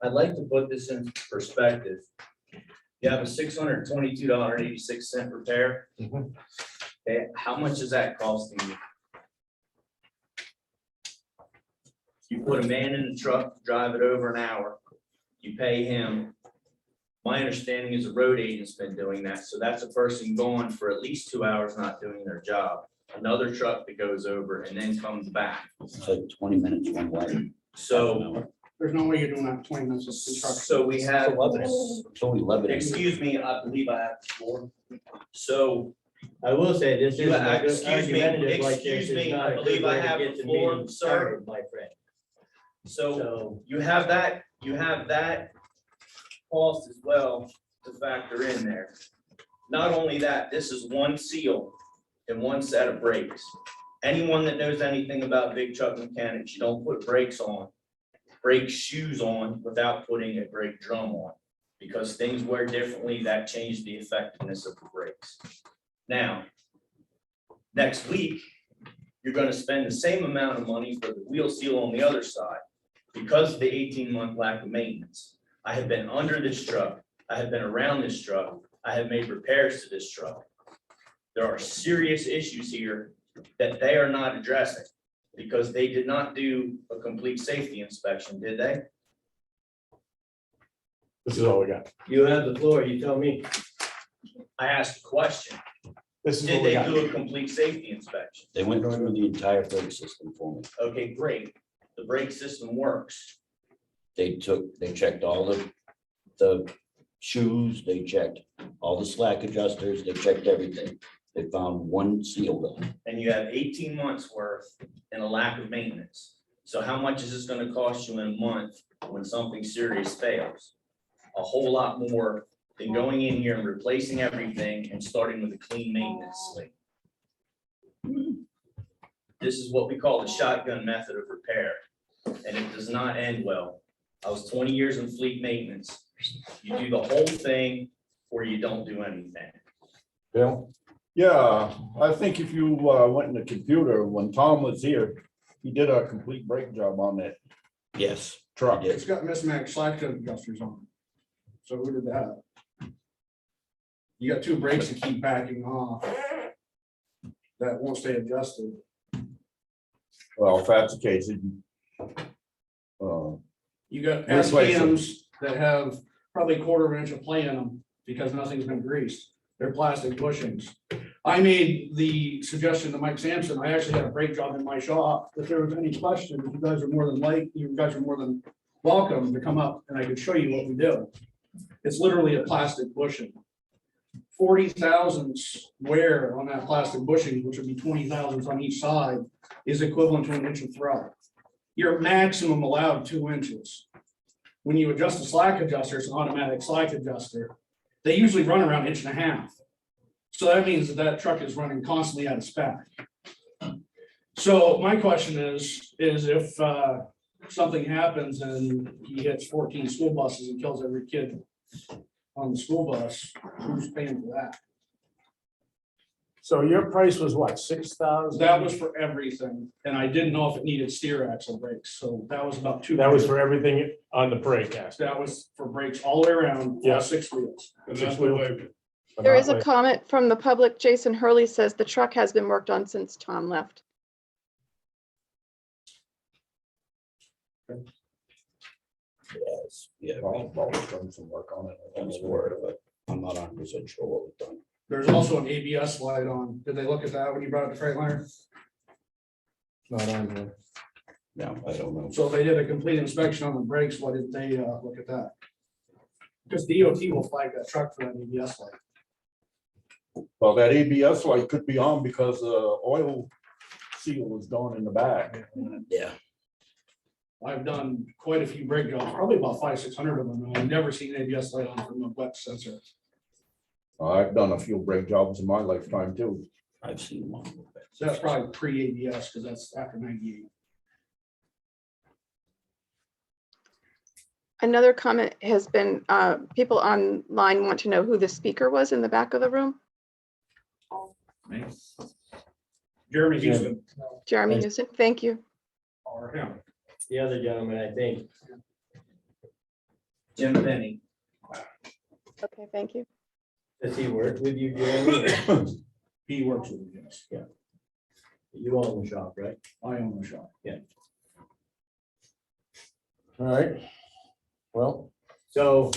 I'd like to put this in perspective. You have a $622.86 repair. Mhm. Okay, how much is that costing you? You put a man in the truck, drive it over an hour, you pay him. My understanding is the road agent's been doing that, so that's a person gone for at least 2 hours not doing their job. Another truck that goes over and then comes back. It's like 20 minutes one way. So, there's no way you're doing that in 20 minutes of the truck. so we have. It's only 11. Excuse me, I believe I have the floor. So, I will say this You- is. excuse me, I believe I have the floor, sir. My friend. so So, you have that cost as well to factor in there. Not only that, this is one seal and one set of brakes. Anyone that knows anything about big truck mechanics, you don't put brakes on, brake shoes on without putting a brake drum on. Because things wear differently, that changes the effectiveness of the brakes. Now, next week, you're gonna spend the same amount of money for the wheel seal on the other side. Because of the 18-month lack of maintenance. I have been under this truck, I have been around this truck, I have made repairs to this truck. There are serious issues here that they are not addressing because they did not do a complete safety inspection, did they? This is all we got. You have the floor, you tell me. I asked a question. This is Did what we they got. do a complete safety inspection? They went through the entire brake system for me. Okay, great. The brake system works. They checked all the shoes, they checked all the slack adjusters, they checked everything. They found one seal though. And you have 18 months worth and a lack of maintenance. So how much is this gonna cost you in a month when something serious fails? A whole lot more than going in here and replacing everything and starting with a clean maintenance slate. This is what we call the shotgun method of repair, and it does not end well. I was 20 years in fleet maintenance. You do the whole thing or you don't do anything. Bill? Yeah, I think if you went in the computer, when Tom was here, he did a complete brake job on that Yes. truck. It's got mismatched slack adjusters on it. So who did that? You got two brakes that keep backing off. That won't stay adjusted. Well, if that's the case, you got Which way, sir? SPMs that have probably a quarter of an inch of play in them because nothing's been greased. They're plastic bushings. I made the suggestion to Mike Sampson, I actually had a brake job in my shop. If there was any question, you guys are more than welcome to come up and I could show you what we do. It's literally a plastic bushing. 40,000 wear on that plastic bushing, which would be 20,000 on each side, is equivalent to an inch of thread. Your maximum allowed 2 inches. When you adjust the slack adjuster, it's an automatic slack adjuster. They usually run around 1.5 inches. So that means that that truck is running constantly out of spec. So my question is if something happens and he hits 14 school buses and kills every kid on the school bus, who's paying for that? So your price was what, 6,000? That was for everything, and I didn't know if it needed steer axle brakes, so that was about two. That was for everything on the brake axle. That was for brakes all the way around, Yeah. 6 wheels. And that's the labor. but There not is a like- comment from the public. Jason Hurley says the truck has been worked on since Tom left. Yes, yeah. Done some work on it. I'm aware of it. I'm not 100% sure what we've done. There's also an ABS light on. Did they look at that when you brought it to Freightliner? Not on here. No, I don't know. So if they did a complete inspection on the brakes, why didn't they look at that? Because DOT will flag that truck for that ABS light. Well, that ABS light could be on because the oil seal was gone in the back. Yeah, I've done quite a few brake jobs, probably about 500-600 of them, and I've never seen an ABS light on from a wet sensor. I've done a few brake jobs in my lifetime too. I've seen one. So that's probably pre-ABS, because that's after 98. Another comment has been, people online want to know who the speaker was in the back of the room. Jeremy Houston, Jeremy Newsom, thank you. or him. The other gentleman, I think, Jim Benny. Okay, thank you. does he work with you, Jeremy? He works with me, yes. You own the shop, right? I own the shop. All right. Well, So,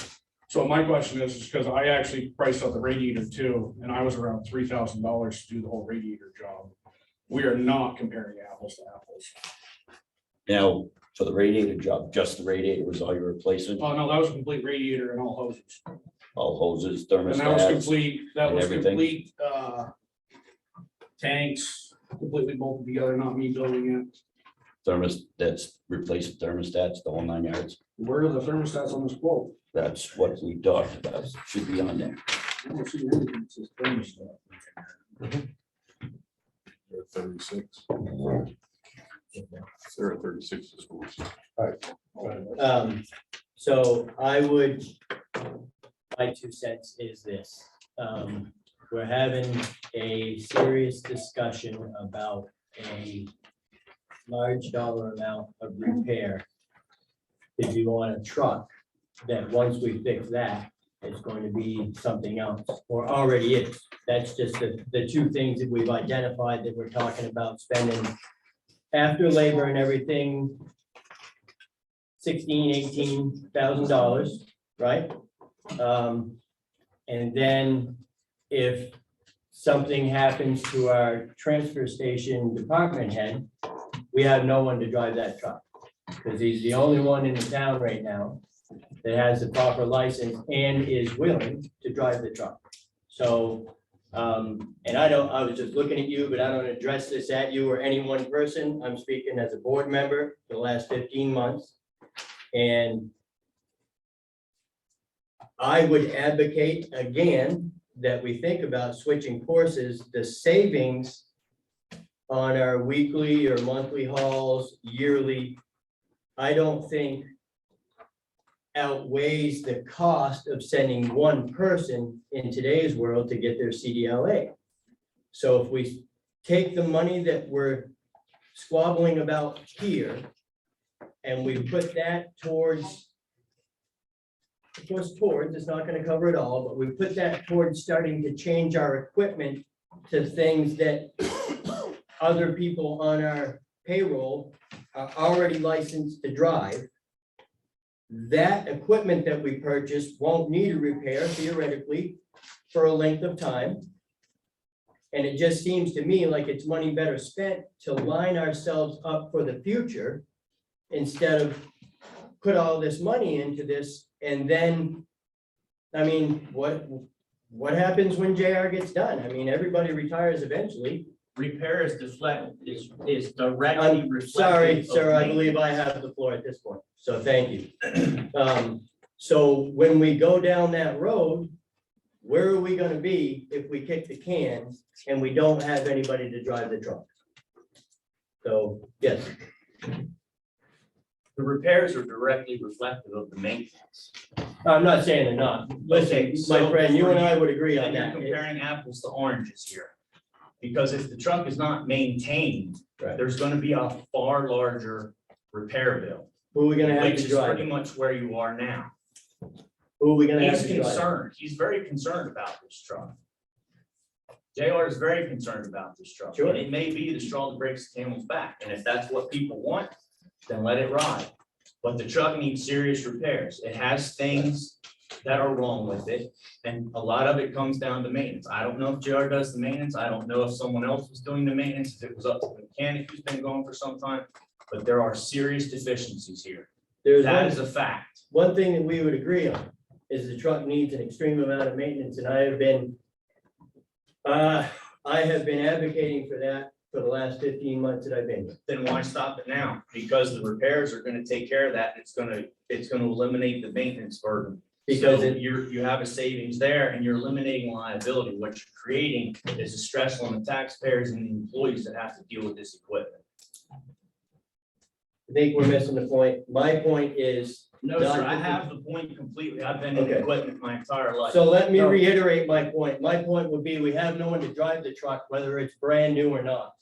So my question is because I actually priced out the radiator too, and I was around $3,000 to do the whole radiator job. We are not comparing apples to apples. Now, for the radiator job, just the radiator was all you're replacing, Oh, no, that was a complete radiator and all hoses. all hoses, And that was thermostats. complete, that and was everything. complete, tanks, completely bolted together, not me building it. That's replaced thermostats, the whole 9 yards. Where are the thermostats on this quote? That's what we talked about. Should be on there. I don't see anything that says thermostat. They're at 36. They're at 36 to schools. so I would, my 2 cents is this. We're having a serious discussion about a large dollar amount of repair. If you want a truck, that once we fix that, it's going to be something else, or already is. That's just the 2 things that we've identified that we're talking about spending after labor and everything, $18,000, right? And then if something happens to our transfer station department head, we have no one to drive that truck. Because he's the only one in the town right now that has the proper license and is willing to drive the truck. So, and I was just looking at you, but I don't address this at you or any one person. I'm speaking as a board member for the last 15 months. And I would advocate again that we think about switching courses. The savings on our weekly or monthly hauls, yearly, I don't think outweighs the cost of sending one person in today's world to get their CDLA. So if we take the money that we're squabbling about here and we put that towards, it's not going to cover it all, but we put that towards starting to change our equipment to things that other people on our payroll are already licensed to drive. that equipment that we purchased won't need a repair theoretically for a length of time. And it just seems to me like it's money better spent to line ourselves up for the future instead of put all this money into this and then, I mean, what happens when JR gets done? I mean, everybody retires eventually. Repair is is directly I'm reflective. sorry, of sir, I maintenance. believe I have the floor at this point, so thank you. So when we go down that road, where are we gonna be if we kick the can and we don't have anybody to drive the truck? So, yes, The repairs are directly reflective of the maintenance. I'm not saying they're not. Listen, Okay, my so friend, you for and I you- would agree on You're that. comparing apples to oranges here. Because if the truck is not maintained, Right. there's gonna be a far larger repair bill. Who are we gonna have Which to is drive? pretty much where you are now. Who are we gonna have He's to drive? concerned, he's very concerned about this truck. JR is very concerned about this truck. Sure. And it may be the straw that breaks the camel's back, and if that's what people want, then let it ride. But the truck needs serious repairs. It has things that are wrong with it, and a lot of it comes down to maintenance. I don't know if JR does the maintenance. I don't know if someone else was doing the maintenance, if it was up to the mechanic who's been going for some time, but there are serious deficiencies here. There's That is a fact. one thing that we would agree on is the truck needs an extreme amount of maintenance, and I have been advocating for that for the last 15 months that I've been here. Then why stop it now? Because the repairs are gonna take care of that, and it's gonna eliminate the maintenance burden. Because So it, you have a savings there, and you're eliminating liability. What you're creating is a stress on the taxpayers and the employees that have to deal with this equipment. I think we're missing the point. My point is, No, sir, I have the point completely. I've been in Okay. equipment my entire life. so let me No. reiterate my point. My point would be, we have no one to drive the truck, whether it's brand new or not.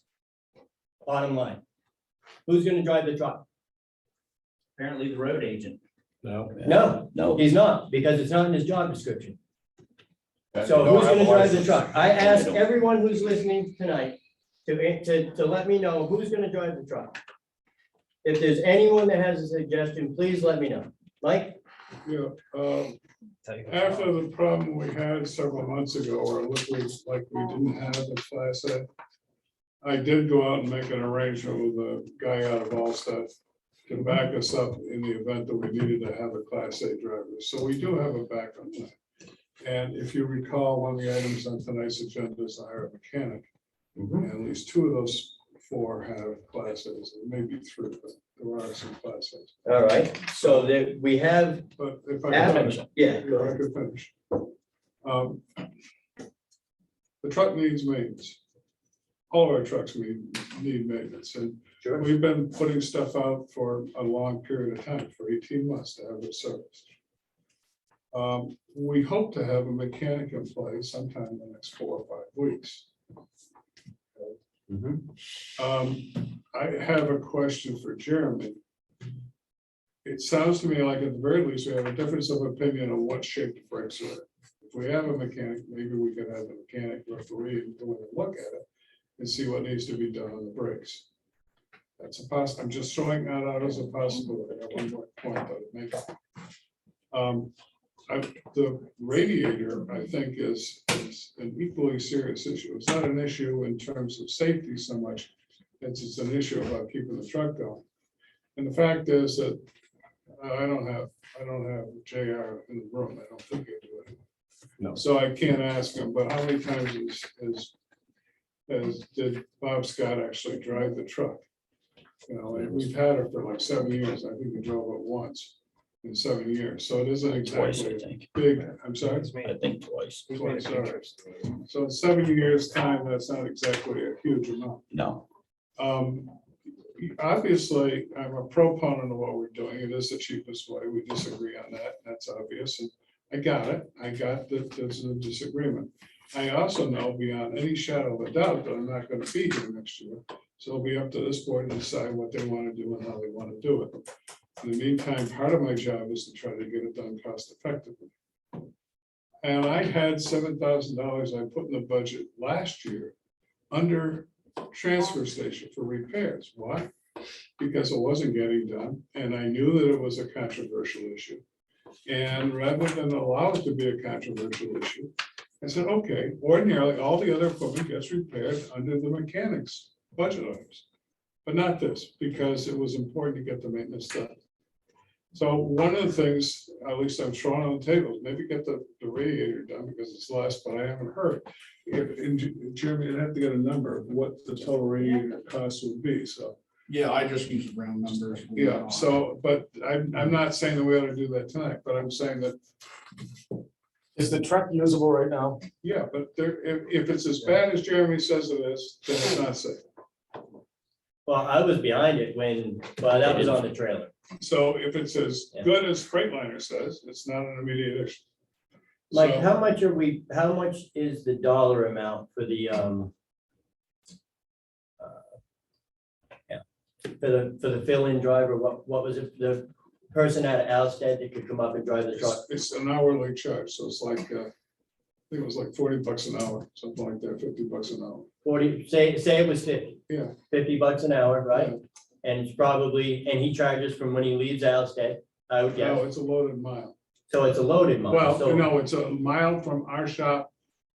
Bottom line. Who's gonna drive the truck? Apparently the road agent. No, No. he's not, because it's not in his job description. And So they don't who's have a gonna drive the license. truck? I asked everyone who's listening tonight to let me know who's gonna drive the truck. If there's anyone that has a suggestion, please let me know. Mike? Yeah, after the problem we had several months ago, where it looked like we didn't have a class A, I did go out and make an arrangement with a guy out of Allstate to back us up in the event that we needed to have a class A driver. So we do have a backup plan. And if you recall, one of the items on tonight's agenda is to hire a mechanic. And at least two of those four have class A's, maybe three, but there are some class A's. All right, so that we have, But if I can finish, yeah, go if I ahead. could finish. The truck needs maintenance. All of our trucks need maintenance, and we've been putting stuff out for a long period of time, for 18 months to have it serviced. We hope to have a mechanic in place sometime in the next 4 or 5 weeks. I have a question for Jeremy. It sounds to me like at the very least, we have a difference of opinion on what shape the brakes are. If we have a mechanic, maybe we could have the mechanic referee and go in and look at it and see what needs to be done on the brakes. That's a I'm just throwing that out as a possibility. I got one more point that I'd make. The radiator, I think, is an equally serious issue. It's not an issue in terms of safety so much as it's an issue about keeping the truck going. And the fact is that I don't have JR in the room. I don't think I do it. No. So I can't ask him, but how many times did Bob Scott actually drive the truck? You know, and we've had it for like 7 years. I think we drove it once in 7 years. So it isn't Twice, I exactly think. big. I'm sorry. I think twice. Twice, all right. So in 7 years' time, that's not exactly a huge amount. No. Obviously, I'm a proponent of what we're doing. It is the cheapest way. We disagree on that. That's obvious. And I got it. I got that there's a disagreement. I also know beyond any shadow of a doubt that I'm not going to be here next year. So it'll be up to this board to decide what they want to do and how they want to do it. In the meantime, part of my job is to try to get it done cost effectively. And I had $7,000 I put in the budget last year under transfer station for repairs. Why? because it wasn't getting done, and I knew that it was a controversial issue. And rather than allow it to be a controversial issue, I said, okay, ordinarily, all the other equipment gets repaired under the mechanics budget items. But not this, because it was important to get the maintenance done. So one of the things, at least I'm throwing on the table, is maybe get the radiator done because it's less, but I haven't heard. If, and Jeremy, I'd have to get a number of what the total radiator cost would be, so. Yeah, I just use round numbers. Yeah, so, but I'm not saying that we ought to do that tonight, but I'm saying that, Is the truck usable right now? yeah, but there, if it's as bad as Jeremy says it is, then it's not safe. Well, I was behind it when, well, that was on the trailer. So if it's as Yeah. good as Freightliner says, it's not an immediate issue. Like, So- how much are we, how much is the dollar amount for the, for the fill-in driver? What was it, the person out of Alstead that could come up and drive the truck? It's an hourly charge, so it's like, I think it was like $40 an hour, something like that, $50 an hour. 40, say it was 50. Yeah. $50 an hour, right? Yeah. And it's probably, and he charges from when he leaves Alstead, I would No, guess. it's a loaded mile. So it's a loaded mile. Well, So- no, it's a mile from our shop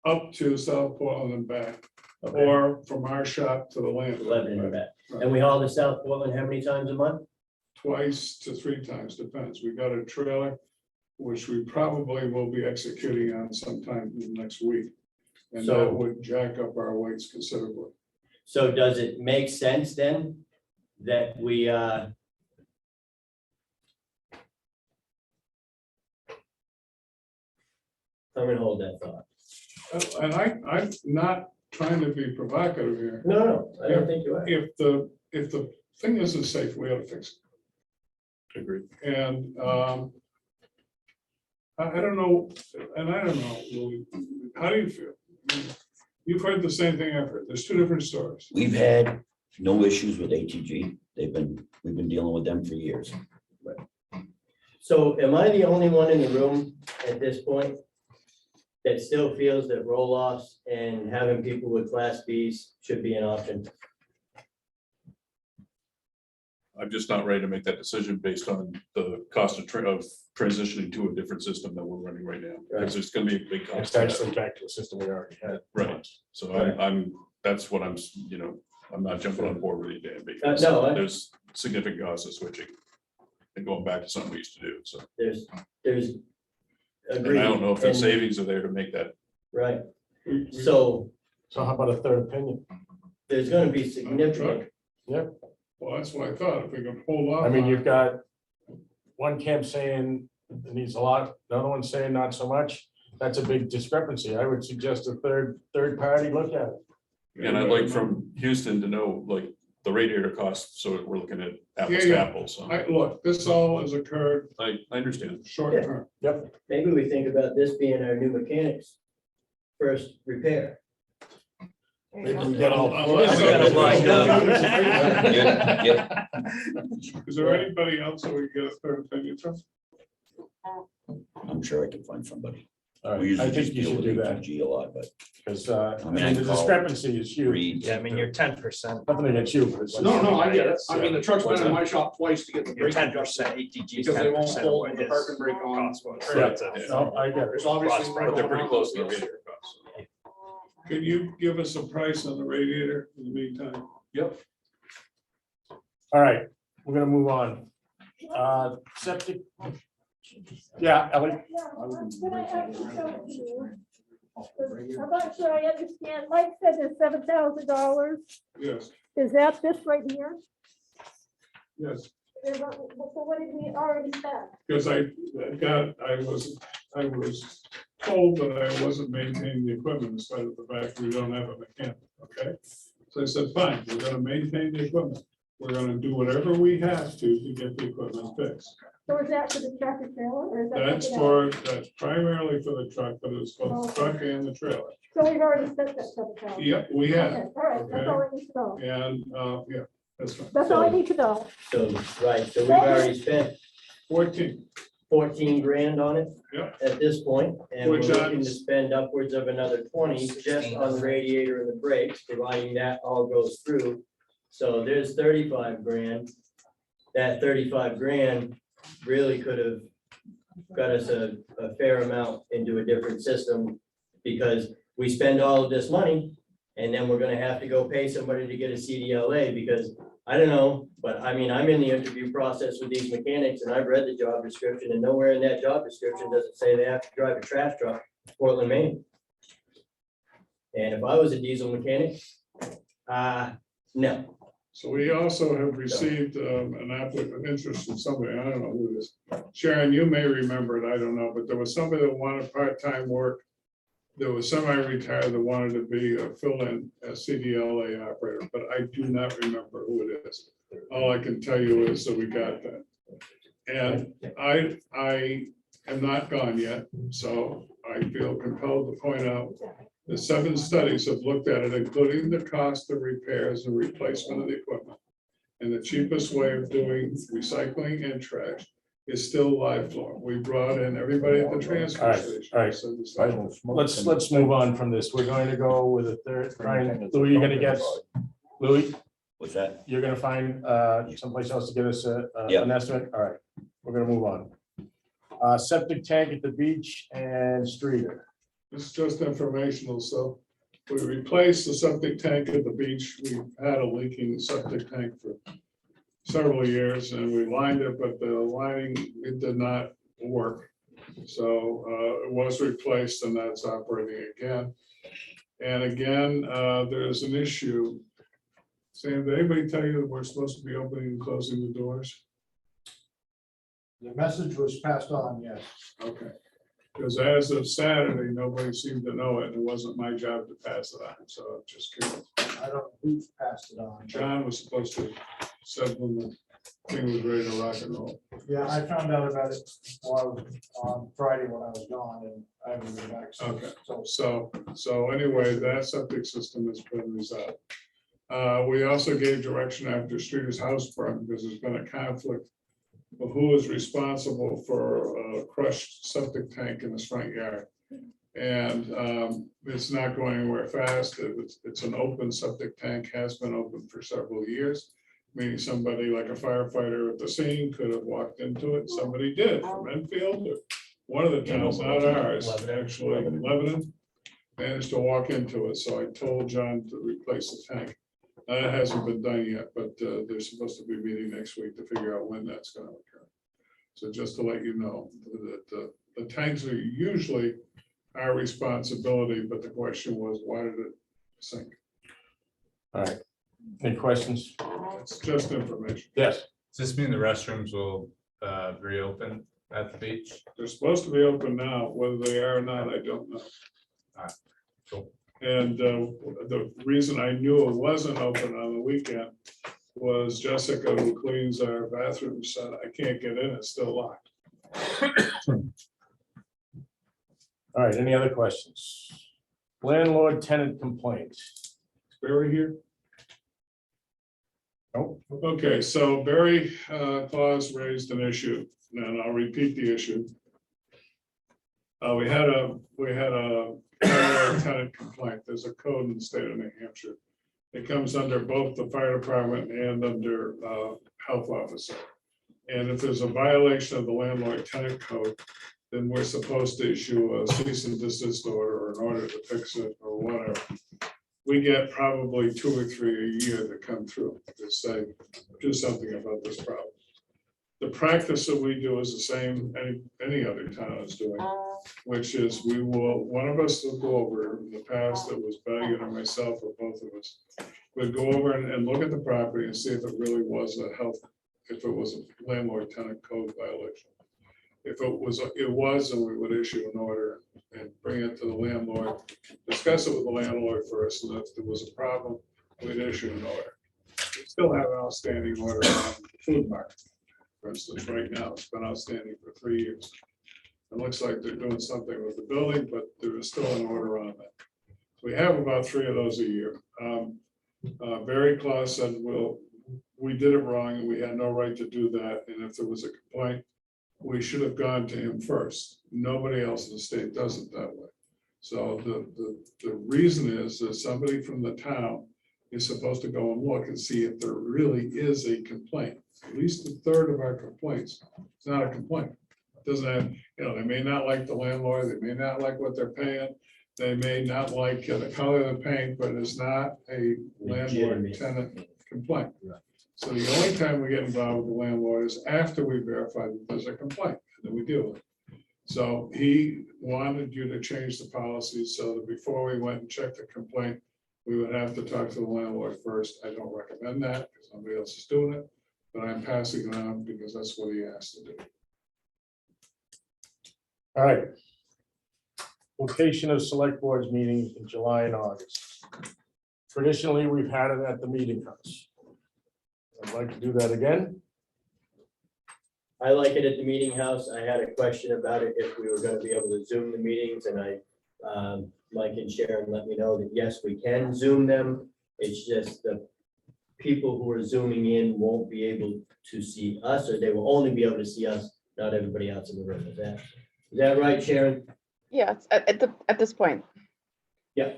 up to South Portland and back, Okay. or from our shop to the land. 11 and back. And we haul to South Portland how many times a month? Twice to 3 times, depends. We got a trailer, which we probably will be executing on sometime in the next week. And So- that would jack up our weights considerably. So does it make sense then that we, I'm gonna hold that thought. And I'm not trying to be provocative here. No, I don't think you are. If the thing isn't safe, we ought to fix it. Agree. And I don't know, and I don't know, Louis, how do you feel? You've heard the same thing I've heard. There's 2 different stories. We've had no issues with ATG. We've been dealing with them for years. So am I the only one in the room at this point that still feels that roll-offs and having people with class Bs should be an option? I'm just not ready to make that decision based on the cost of transitioning to a different system that we're running right now. Because it's gonna be a big cost. It's to that. actually back to the system we already had. Right, so I'm, that's what I'm, I'm not jumping on board with you, Dan, because no, there's significant costs of switching. And going back to something we used to do, so. There's And agreed. I don't know if the And- savings are there to make that. Right, so So how about a third opinion? there's gonna be significant, Well, that's what I thought. If we could hold off. I mean, on you've it. got one camp saying it needs a lot, another one saying not so much. That's a big discrepancy. I would suggest a third party look at it. And I'd like from Houston to know, like, the radiator costs, so we're looking at apples Yeah, to yeah. apples, so Look, this all has occurred I understand. short Yeah. term. maybe we think about this being our new mechanics first repair. There you Maybe go. we get all. Unless- Yeah, yeah. Is there anybody else that we get a third opinion from? I'm sure I can find somebody. All We right, I usually just think you deal should with do that, ATG a lot, but because, I I mean, I mean, the can call discrepancy is huge. Reed. Yeah, I mean, you're 10%. Nothing against you, but it's. No, I get it. I Yeah. mean, the truck's been What's in that? my shop twice to get the You're brake 10%, adjusted. ATG is Because they won't 10% of hold what the his parking brake on. cost was. Yeah, no, I get it. There's obviously. Cost price. But they're pretty close to the radiator costs. Can you give us a price on the radiator in the meantime? Yep. All right, we're gonna move on. Septic. Yeah, Ellie. Can I ask you something? I'm not sure I understand. Mike said there's $7,000. Yes, Is that this right here? yes, So what did we already spend? because I was told that I wasn't maintaining the equipment despite the fact we don't have a mechanic, okay? So I said, fine, we're gonna maintain the equipment. We're gonna do whatever we have to get the equipment fixed. So is that for the tractor trailer or is that? That's something else? that's primarily for the truck, but it's for the truck and the trailer. So we've already spent that $7,000. Yep, we have, Okay, all right, that's all I need to know. and, yeah, that's right. That's all I need to know. So, right, so we've already spent 14, 14 grand on it. Yeah. At this point, and we're Which looking to adds- spend upwards of another 20 just on the radiator and the brakes, providing that all goes through. So there's 35 grand. that 35 grand really could have got us a fair amount into a different system, because we spend all of this money and then we're gonna have to go pay somebody to get a CDLA, because I don't know, but I mean, I'm in the interview process with these mechanics and I've read the job description, and nowhere in that job description does it say they have to drive a trash truck to Portland, Maine. And if I was a diesel mechanic, no. So we also have received an applicant interest from somebody, I don't know who it is. Sharon, you may remember it, I don't know, but there was somebody that wanted part-time work. There was semi-retired that wanted to be a fill-in CDLA operator, but I do not remember who it is. All I can tell you is that we got that. And I am not gone yet, so I feel compelled to point out the 7 studies have looked at it, including the cost of repairs and replacement of the equipment. And the cheapest way of doing recycling and trash is still live floor. We brought in everybody at the transfer All right, station. all right. So this- I don't smoke Let's move on from this. We're going to go with a third, Brian, Louis, you're gonna guess, Louis, What's that? you're gonna find someplace else to give us Yeah. an estimate? All right, we're gonna move on. Septic tank at the beach and Streeter. This is just informational, so we replaced the septic tank at the beach. We've had a leaking septic tank for several years and we lined it, but the lining, it did not work. So it was replaced and that's operating again. And again, there's an issue. Sam, did anybody tell you that we're supposed to be opening and closing the doors? The message was passed on, yes. Okay. Because as of Saturday, nobody seemed to know it, and it wasn't my job to pass it on, so I'm just curious. I don't know who passed it on. John was supposed to said when the thing was ready to rock and roll. Yeah, I found out about it on Friday when I was gone, and I haven't been back since. Okay, so anyway, that septic system has been resolved. We also gave direction after Streeter's house burned, because there's been a conflict of who is responsible for a crushed septic tank in his front yard. And it's not going anywhere fast. It's an open septic tank, has been open for several years. Meaning somebody like a firefighter at the scene could have walked into it. Somebody did from Enfield or one of the towns, not ours, actually, Lebanon, managed to walk into it. So I told John to replace the tank. That hasn't been done yet, but they're supposed to be meeting next week to figure out when that's going to occur. So just to let you know that the tanks are usually our responsibility, but the question was, why did it sink? All right, any questions? It's just information. Yes. Does this mean the restrooms will reopen at the beach? They're supposed to be open now, whether they are or not, I don't know. Cool. And the reason I knew it wasn't open on the weekend was Jessica, who cleans our bathroom, said, I can't get in, it's still locked. All right, any other questions? Landlord tenant complaints. Barry here? Nope. Okay, so Barry Claus raised an issue, and I'll repeat the issue. We had a landlord tenant complaint. There's a code in the state of New Hampshire. It comes under both the fire department and under health officer. And if there's a violation of the landlord tenant code, then we're supposed to issue a cease and desist order or an order to fix it or whatever. We get probably 2 or 3 a year that come through to say, do something about this problem. The practice that we do is the same any other town is doing, which is one of us will go over. In the past, it was Bellion or myself or both of us. We'd go over and look at the property and see if it really was if it was a landlord tenant code violation. If it was, then we would issue an order and bring it to the landlord, discuss it with the landlord first, and if there was a problem, we'd issue an order. We still have an outstanding order on the food market. For instance, right now, it's been outstanding for 3 years. It looks like they're doing something with the building, but there is still an order on that. We have about 3 of those a year. Barry Claus said, well, we did it wrong and we had no right to do that. And if there was a complaint, we should have gone to him first. Nobody else in the state does it that way. So the reason is that somebody from the town is supposed to go and look and see if there really is a complaint. At least a third of our complaints, it's not a complaint. Doesn't have, they may not like the landlord, they may not like what they're paying. They may not like the color of the paint, but it's not a landlord Legitimate. tenant complaint. Right. So the only time we get involved with the landlord is after we verify that there's a complaint, and then we deal with it. So he wanted you to change the policy so that before we went and checked the complaint, we would have to talk to the landlord first. I don't recommend that because somebody else is doing it, but I'm passing it on because that's what he asked to do. All right. Location of select boards meetings in July and August. Traditionally, we've had it at the meeting house. I'd like to do that again. I like it at the meeting house. I had a question about it, if we were gonna be able to Zoom the meetings, and Mike and Sharon let me know that yes, we can Zoom them. It's just the people who are Zooming in won't be able to see us, or they will only be able to see us, not everybody else in the room. Is that right, Sharon? Yeah, it's at this point. Yeah.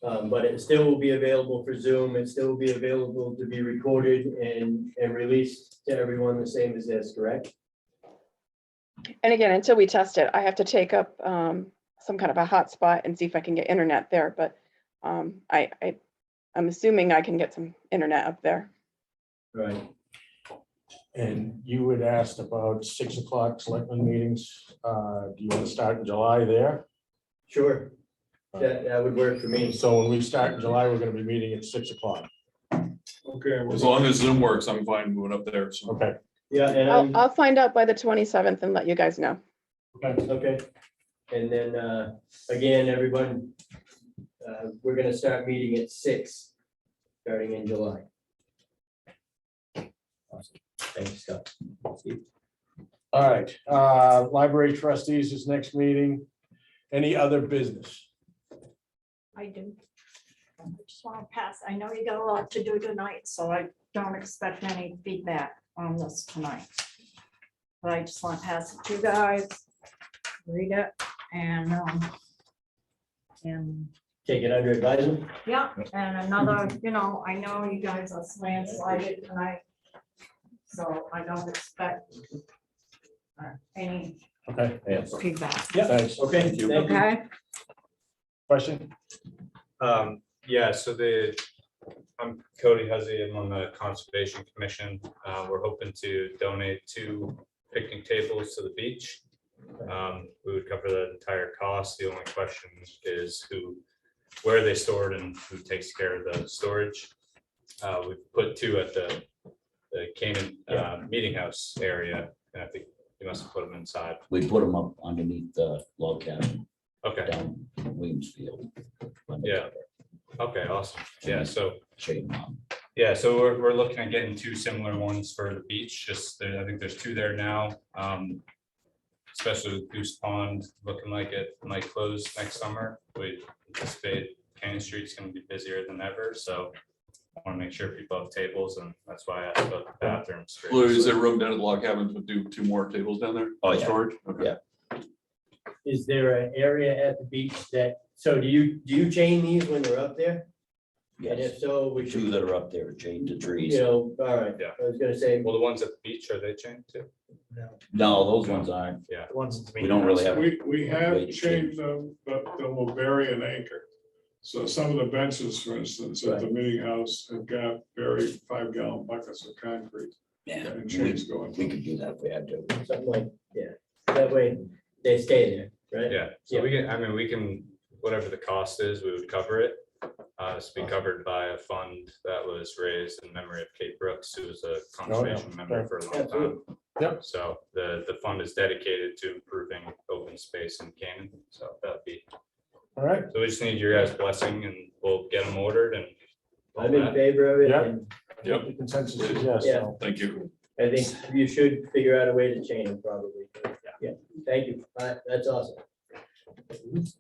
But it still will be available for Zoom. It still will be available to be recorded and released to everyone the same as this, correct? And again, until we test it, I have to take up some kind of a hotspot and see if I can get internet there, but I'm assuming I can get some internet up there. Right. And you had asked about 6 o'clock selectmen meetings. Do you want to start in July there? Sure. That would work for me. So when we start in July, we're going to be meeting at 6 o'clock. Okay. As long as Zoom works, I'm fine moving up there. So. Okay. Yeah, and I'll find out by the 27th and let you guys know. okay. And then, again, everyone, we're gonna start meeting at 6, starting in July. Awesome. Thanks, Scott. Steve? All right. Library trustees is next meeting. Any other business? I do. I just want to pass, I know you got a lot to do tonight, so I don't expect any feedback on this tonight. But I just want to pass it to you guys, read it, and Take it under advisement. yeah, and another, I know you guys are landslided tonight, so I don't expect any Okay. feedback. Yeah. Thanks. Okay, thank you. Okay, Question? Yeah, so I'm Cody Huzzy, I'm on the Conservation Commission. We're hoping to donate 2 picnic tables to the beach. We would cover the entire cost. The only question is where they stored and who takes care of the storage. We put 2 at the Canaan meeting house area, and I think you must have put them inside. We put them up underneath the log cabin Okay, down Williamsfield. Yeah. okay, awesome. Yeah, so Shade 'em up. yeah, so we're looking at getting 2 similar ones for the beach. Just I think there's 2 there now. Especially with Goose Pond looking like it might close next summer. We anticipate Canyon Street's gonna be busier than ever, so I want to make sure people have tables, and that's why I asked about the bathrooms. Lou, is there room down at the log cabins to do 2 more tables down there? Oh, for yeah. Storage? Okay. Yeah. Is there an area at the beach so do you chain these when they're up there? And Yes, if so, we 2 should, that are up there are chained to trees. all right. Yeah. I was gonna say, Well, the ones at the beach, are they chained too? No, those ones aren't. Yeah. We don't really have. We have Way to changed them, but they will bury an anchor. So some of the benches, for instance, at the meeting house have got buried 5-gallon buckets of concrete Yeah, and we chains going. we could do that if we had to. something like, that way they stay there, right? Yeah, so we can, whatever the cost is, we would cover it. It's be covered by a fund that was raised in memory of Kate Brooks, who was a conservation member for a long time. Absolutely. Yep. So the fund is dedicated to improving open space in Canaan, so that'd be, All right. so we just need your guys' blessing and we'll get them ordered and. all I'm in that. favor of it, Yeah. and Yep. The consensus is yes. Yeah. so. Thank you. I think you should figure out a way to chain them probably. Yeah, thank you. That's awesome.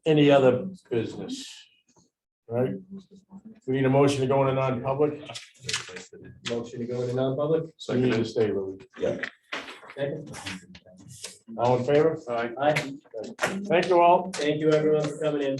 Any other business? All right. We need a motion to go into non-public. Motion to go into non-public? So you need to stay, Louis. Yeah. Second. All in favor? Aye. Thank you all. Thank you, everyone, for coming in.